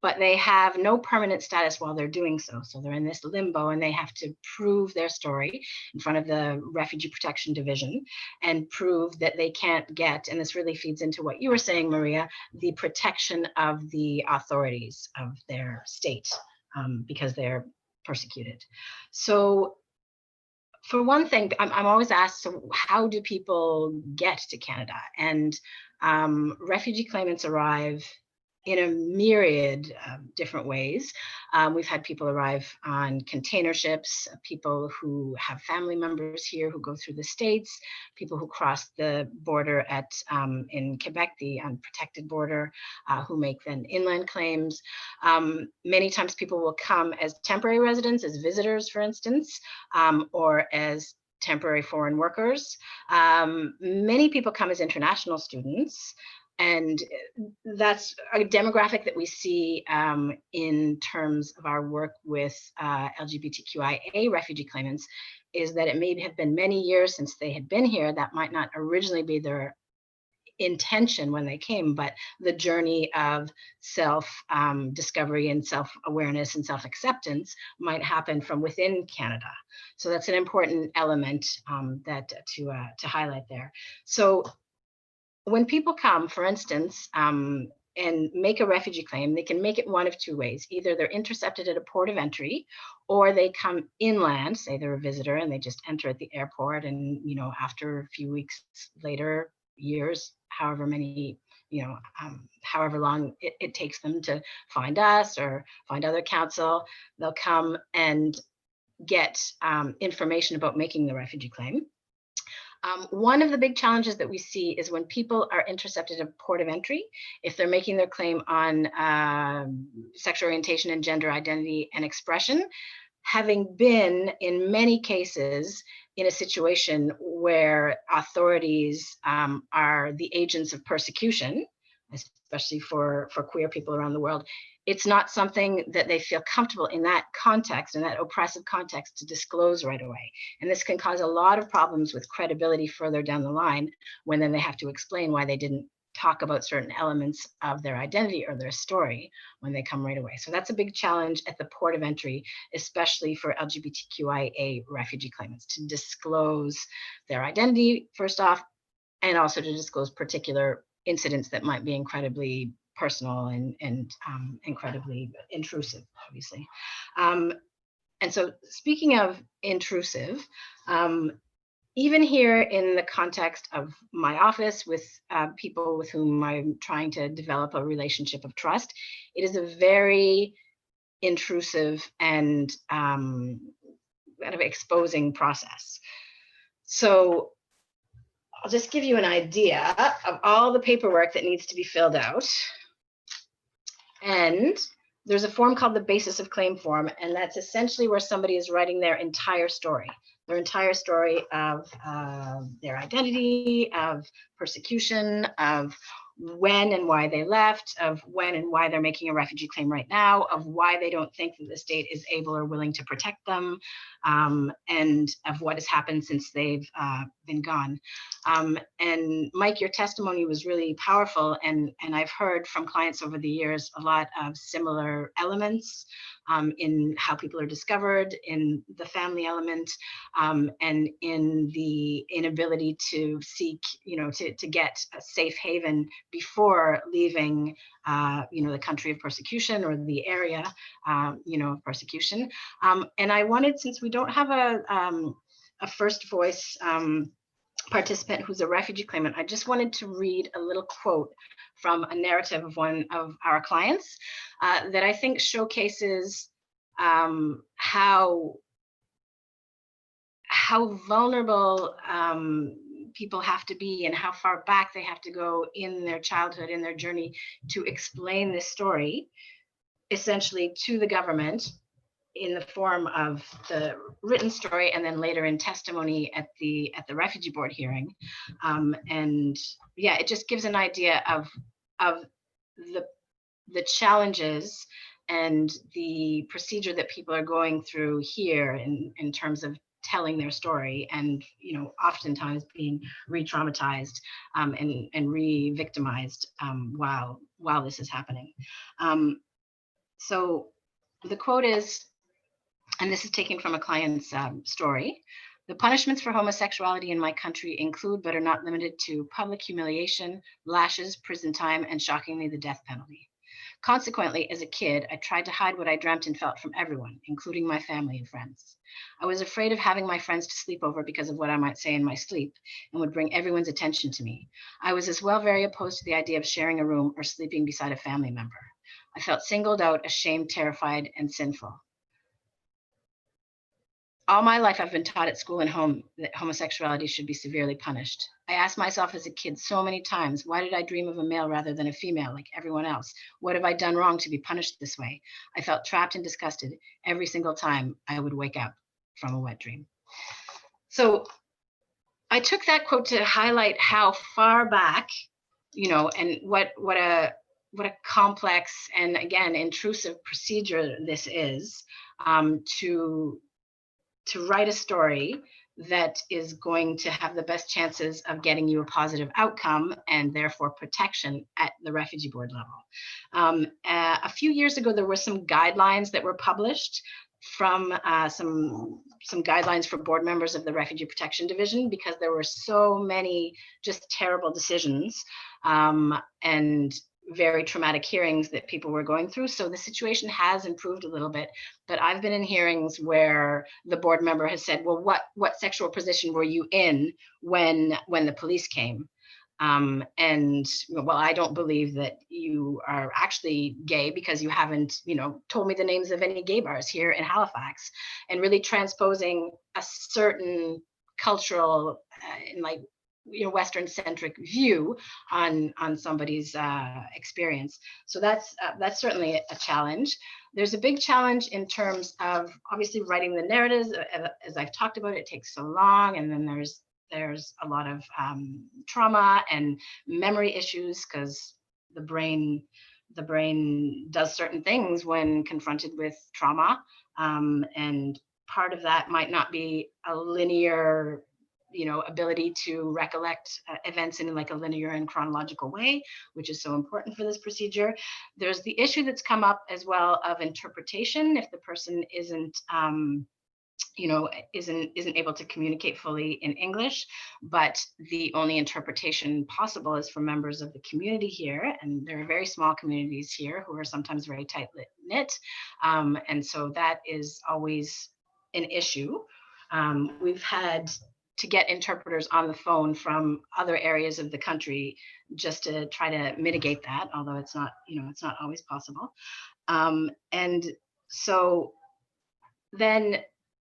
but they have no permanent status while they're doing so. So they're in this limbo and they have to prove their story in front of the Refugee Protection Division and prove that they can't get, and this really feeds into what you were saying, Maria, the protection of the authorities of their state because they're persecuted. So for one thing, I'm always asked, so how do people get to Canada? And refugee claimants arrive in a myriad of different ways. We've had people arrive on container ships, people who have family members here who go through the States, people who cross the border at in Quebec, the unprotected border, who make then inland claims. Many times people will come as temporary residents, as visitors, for instance, or as temporary foreign workers. Many people come as international students. And that's a demographic that we see in terms of our work with LGBTQIA refugee claimants, is that it may have been many years since they had been here. That might not originally be their intention when they came, but the journey of self-discovery and self-awareness and self-acceptance might happen from within Canada. So that's an important element that to highlight there. So when people come, for instance, and make a refugee claim, they can make it one of two ways. Either they're intercepted at a port of entry, or they come inland, say they're a visitor and they just enter at the airport, and after a few weeks later, years, however many, however long it takes them to find us or find other counsel, they'll come and get information about making the refugee claim. One of the big challenges that we see is when people are intercepted at port of entry, if they're making their claim on sexual orientation and gender identity and expression, having been in many cases in a situation where authorities are the agents of persecution, especially for queer people around the world, it's not something that they feel comfortable in that context, in that oppressive context, to disclose right away. And this can cause a lot of problems with credibility further down the line, when then they have to explain why they didn't talk about certain elements of their identity or their story when they come right away. So that's a big challenge at the port of entry, especially for LGBTQIA refugee claimants, to disclose their identity first off, and also to disclose particular incidents that might be incredibly personal and incredibly intrusive, obviously. And so speaking of intrusive, even here in the context of my office with people with whom I'm trying to develop a relationship of trust, it is a very intrusive and kind of exposing process. So I'll just give you an idea of all the paperwork that needs to be filled out. And there's a form called the basis of claim form, and that's essentially where somebody is writing their entire story of their identity, of persecution, of when and why they left, of when and why they're making a refugee claim right now, of why they don't think that the state is able or willing to protect them, and of what has happened since they've been gone. And Mike, your testimony was really powerful, and I've heard from clients over the years a lot of similar elements in how people are discovered, in the family element, and in the inability to seek, to get a safe haven before leaving, the country of persecution or the area, of persecution. And I wanted, since we don't have a first voice participant who's a refugee claimant, I just wanted to read a little quote from a narrative of one of our clients that I think showcases how vulnerable people have to be and how far back they have to go in their childhood, in their journey, to explain this story essentially to the government in the form of the written story, and then later in testimony at the refugee board hearing. And yeah, it just gives an idea of the challenges and the procedure that people are going through here in terms of telling their story, and oftentimes being re-traumatized and re-victimized while this is happening. So the quote is, and this is taken from a client's story, "The punishments for homosexuality in my country include, but are not limited to, public humiliation, lashes, prison time, and shockingly, the death penalty. Consequently, as a kid, I tried to hide what I dreamt and felt from everyone, including my family and friends. I was afraid of having my friends to sleep over because of what I might say in my sleep and would bring everyone's attention to me. I was as well very opposed to the idea of sharing a room or sleeping beside a family member. I felt singled out, ashamed, terrified, and sinful. All my life, I've been taught at school and home that homosexuality should be severely punished. I asked myself as a kid so many times, why did I dream of a male rather than a female like everyone else? What have I done wrong to be punished this way? I felt trapped and disgusted every single time I would wake up from a wet dream." So I took that quote to highlight how far back, and what a complex and, again, intrusive procedure this is, to write a story that is going to have the best chances of getting you a positive outcome and therefore protection at the refugee board level. A few years ago, there were some guidelines that were published from some guidelines for board members of the Refugee Protection Division, because there were so many just terrible decisions and very traumatic hearings that people were going through. So the situation has improved a little bit, but I've been in hearings where the board member has said, well, what sexual position were you in when the police came? And well, I don't believe that you are actually gay because you haven't, told me the names of any gay bars here in Halifax, and really transposing a certain cultural Western centric view on somebody's experience. So that's certainly a challenge. There's a big challenge in terms of obviously writing the narratives. As I've talked about, it takes so long, and then there's a lot of trauma and memory issues, because the brain does certain things when confronted with trauma, and part of that might not be a linear ability to recollect events in like a linear and chronological way, which is so important for this procedure. There's the issue that's come up as well of interpretation. If the person isn't able to communicate fully in English, but the only interpretation possible is from members of the community here, and there are very small communities here who are sometimes very tight-knit, and so that is always an issue. We've had to get interpreters on the phone from other areas of the country just to try to mitigate that, although it's not always possible. And so then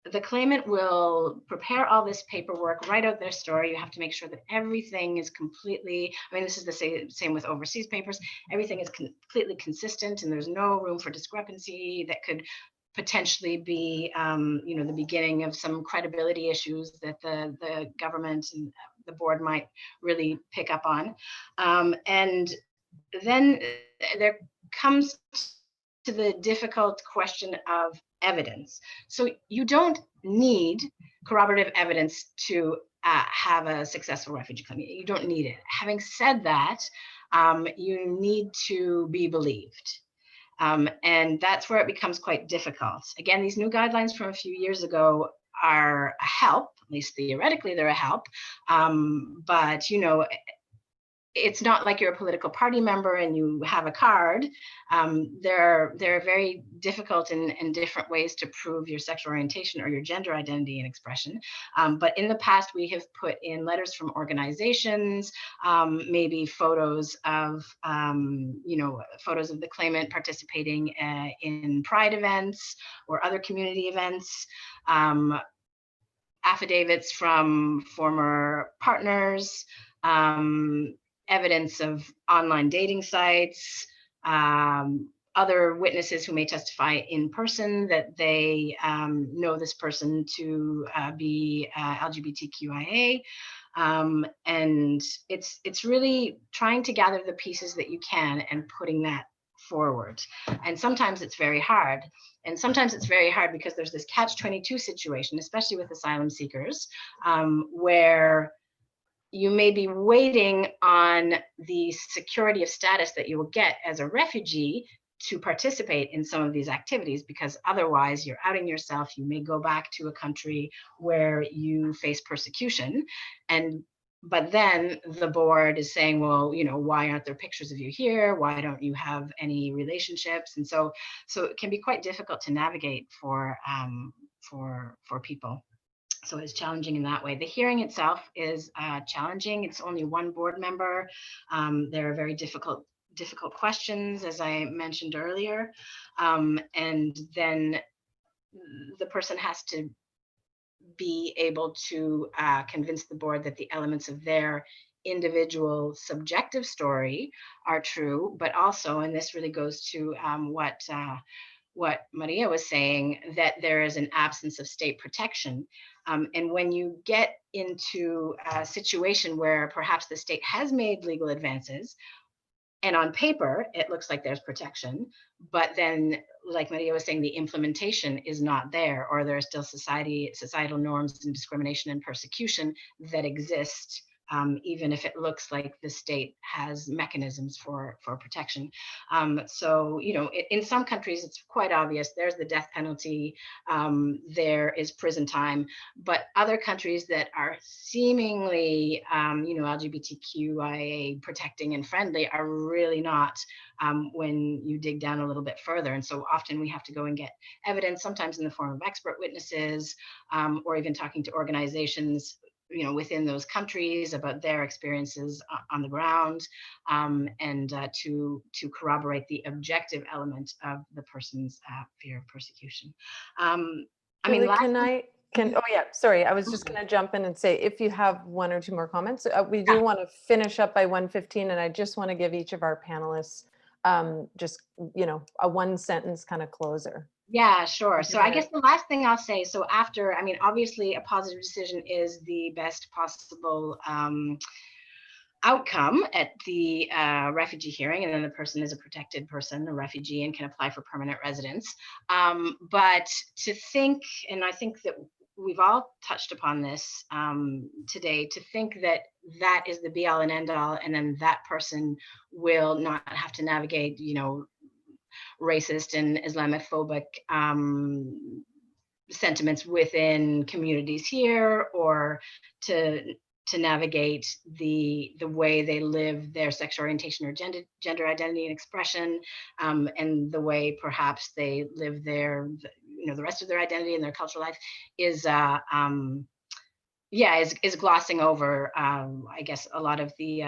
the claimant will prepare all this paperwork, write out their story. You have to make sure that everything is completely, this is the same with overseas papers, everything is completely consistent and there's no room for discrepancy that could potentially be, the beginning of some credibility issues that the government and the board might really pick up on. And then there comes to the difficult question of evidence. So you don't need corroborative evidence to have a successful refugee claim. You don't need it. Having said that, you need to be believed. And that's where it becomes quite difficult. Again, these new guidelines from a few years ago are a help, at least theoretically they're a help, but it's not like you're a political party member and you have a card. There are very difficult and different ways to prove your sexual orientation or your gender identity and expression. But in the past, we have put in letters from organizations, maybe photos of the claimant participating in Pride events or other community events, affidavits from former partners, evidence of online dating sites, other witnesses who may testify in person that they know this person to be LGBTQIA. And it's really trying to gather the pieces that you can and putting that forward. And sometimes it's very hard. And sometimes it's very hard because there's this catch-22 situation, especially with asylum seekers, where you may be waiting on the security of status that you will get as a refugee to participate in some of these activities, because otherwise you're outing yourself. You may go back to a country where you face persecution, but then the board is saying, well, why aren't there pictures of you here? Why don't you have any relationships? And so it can be quite difficult to navigate for people. So it's challenging in that way. The hearing itself is challenging. It's only one board member. There are very difficult questions, as I mentioned earlier. And then the person has to be able to convince the board that the elements of their individual subjective story are true, but also, and this really goes to what Maria was saying, that there is an absence of state protection. And when you get into a situation where perhaps the state has made legal advances, and on paper, it looks like there's protection, but then, like Maria was saying, the implementation is not there, or there are still societal norms and discrimination and persecution that exist, even if it looks like the state has mechanisms for protection. So, in some countries, it's quite obvious. There's the death penalty, there is prison time, but other countries that are seemingly, LGBTQIA protecting and friendly are really not, when you dig down a little bit further. And so often we have to go and get evidence, sometimes in the form of expert witnesses, or even talking to organizations within those countries about their experiences on the ground, and to corroborate the objective element of the person's fear of persecution. Julie, oh yeah, sorry, I was just going to jump in and say, if you have one or two more comments, we do want to finish up by 1:15, and I just want to give each of our panelists just a one sentence kind of closer. Yeah, sure. So I guess the last thing I'll say, so after, obviously a positive decision is the best possible outcome at the refugee hearing, and then the person is a protected person, a refugee, and can apply for permanent residence. But to think, and I think that we've all touched upon this today, to think that that is the be all and end all, and then that person will not have to navigate, racist and Islamophobic sentiments within communities here, or to navigate the way they live their sexual orientation or gender identity and expression, and the way perhaps they live the rest of their identity and their cultural life is glossing over, I guess, a lot of the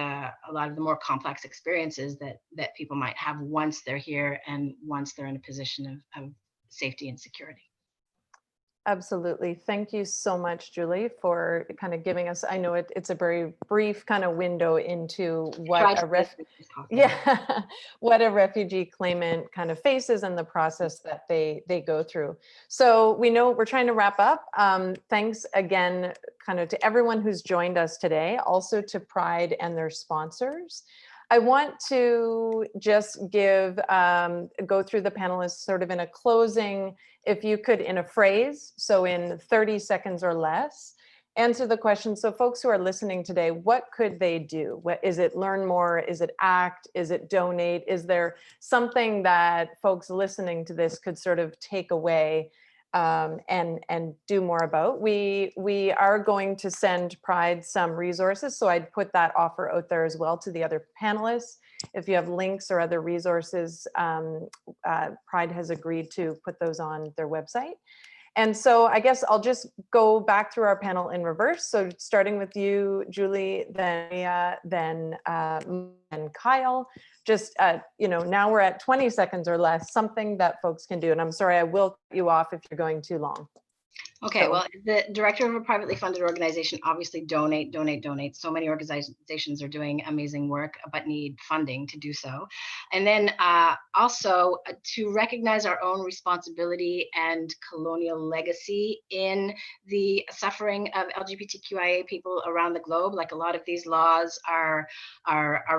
more complex experiences that people might have once they're here and once they're in a position of safety and security. Absolutely. Thank you so much, Julie, for kind of giving us, I know it's a very brief kind of window into what what a refugee claimant kind of faces and the process that they go through. So we know we're trying to wrap up. Thanks again kind of to everyone who's joined us today, also to Pride and their sponsors. I want to just go through the panelists sort of in a closing, if you could, in a phrase, so in 30 seconds or less, answer the question. So folks who are listening today, what could they do? Is it learn more? Is it act? Is it donate? Is there something that folks listening to this could sort of take away and do more about? We are going to send Pride some resources, so I'd put that offer out there as well to the other panelists. If you have links or other resources, Pride has agreed to put those on their website. And so I guess I'll just go back through our panel in reverse. So starting with you, Julie, then Mia, then and Kyle. Just, now we're at 20 seconds or less, something that folks can do. And I'm sorry, I will cut you off if you're going too long. Okay, well, the director of a privately funded organization, obviously donate. So many organizations are doing amazing work, but need funding to do so. And then also to recognize our own responsibility and colonial legacy in the suffering of LGBTQIA people around the globe. Like, a lot of these laws are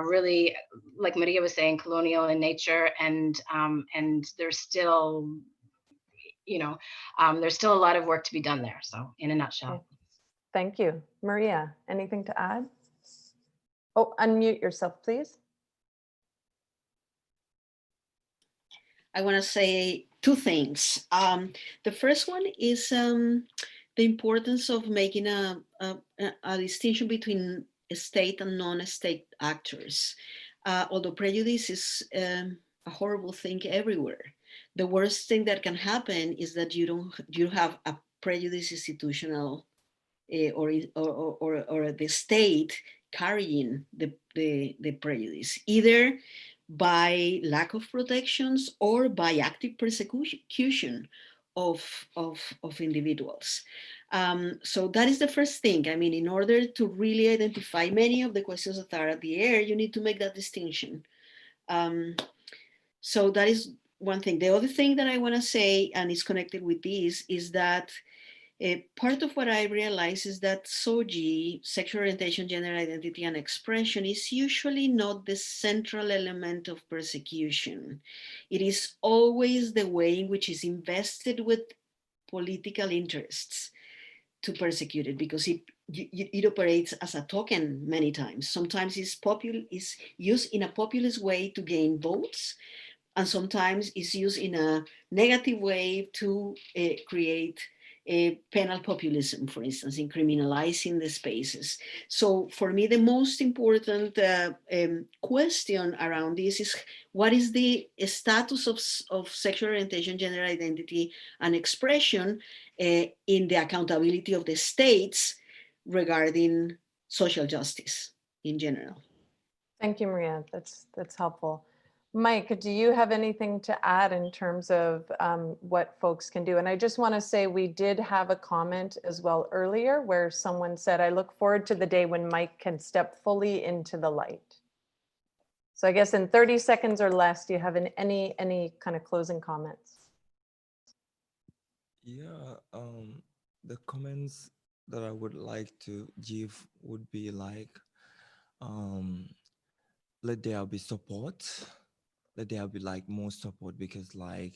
really, like Maria was saying, colonial in nature, and there's still, there's still a lot of work to be done there. So in a nutshell. Okay. Thank you. Maria, anything to add? Oh, unmute yourself, please. I want to say two things. The first one is the importance of making a distinction between state and non-state actors. Although prejudice is a horrible thing everywhere, the worst thing that can happen is that you have a prejudice institutional or the state carrying the prejudice, either by lack of protections or by active persecution of individuals. So that is the first thing. I mean, in order to really identify many of the questions that are at the air, you need to make that distinction. So that is one thing. The other thing that I want to say, and it's connected with this, is that part of what I realize is that SOGI, sexual orientation, gender identity, and expression, is usually not the central element of persecution. It is always the way in which it's invested with political interests to persecute it, because it operates as a token many times. Sometimes it's used in a populist way to gain votes, and sometimes it's used in a negative way to create a penal populism, for instance, in criminalizing the spaces. So for me, the most important question around this is, what is the status of sexual orientation, gender identity, and expression in the accountability of the states regarding social justice in general? Thank you, Maria. That's helpful. Mike, do you have anything to add in terms of what folks can do? And I just want to say we did have a comment as well earlier where someone said, I look forward to the day when Mike can step fully into the light. So I guess in 30 seconds or less, do you have any kind of closing comments? Yeah, the comments that I would like to give would be like, let there be support. Let there be like more support, because like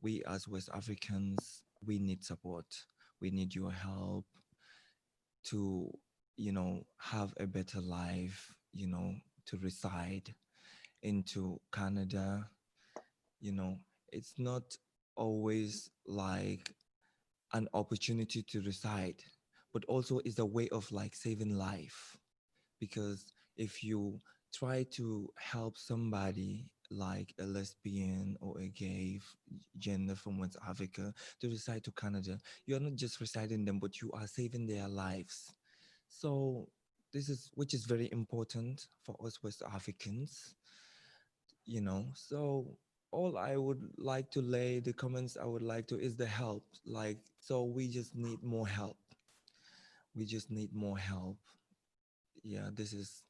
we as West Africans, we need support. We need your help to, have a better life, to reside into Canada. It's not always like an opportunity to reside, but also is a way of like saving life. Because if you try to help somebody like a lesbian or a gay gender from West Africa to reside to Canada, you're not just residing them, but you are saving their lives. So this is, which is very important for us West Africans, so all I would like to lay the comments I would like to is the help. Like, so we just need more help. We just need more help. Yeah, this is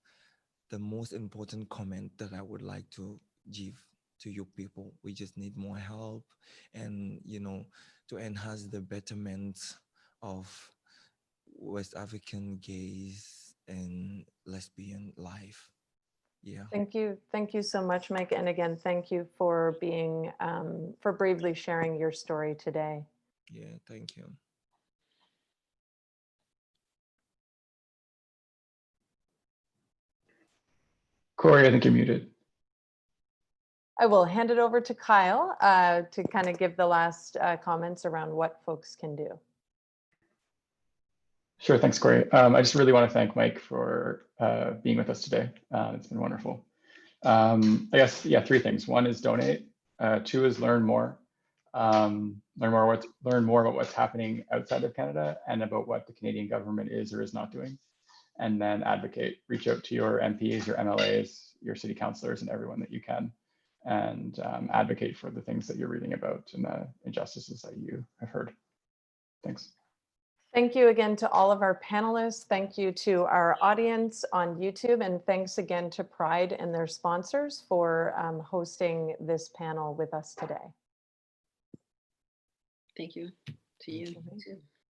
the most important comment that I would like to give to you people. We just need more help, and to enhance the betterment of West African gays and lesbian life. Yeah. Thank you so much, Mike. And again, thank you for being for bravely sharing your story today. Yeah, thank you. Corey, I think you're muted. I will hand it over to Kyle to kind of give the last comments around what folks can do. Sure, thanks, Corey. I just really want to thank Mike for being with us today. It's been wonderful. I guess, yeah, three things. One is donate. Two is learn more. Learn more about what's happening outside of Canada and about what the Canadian government is or is not doing. And then advocate. Reach out to your MPs, your MLAs, your city councillors, and everyone that you can, and advocate for the things that you're reading about and the injustices that you have heard. Thanks. Thank you again to all of our panelists. Thank you to our audience on YouTube, and thanks again to Pride and their sponsors for hosting this panel with us today. Thank you to you too.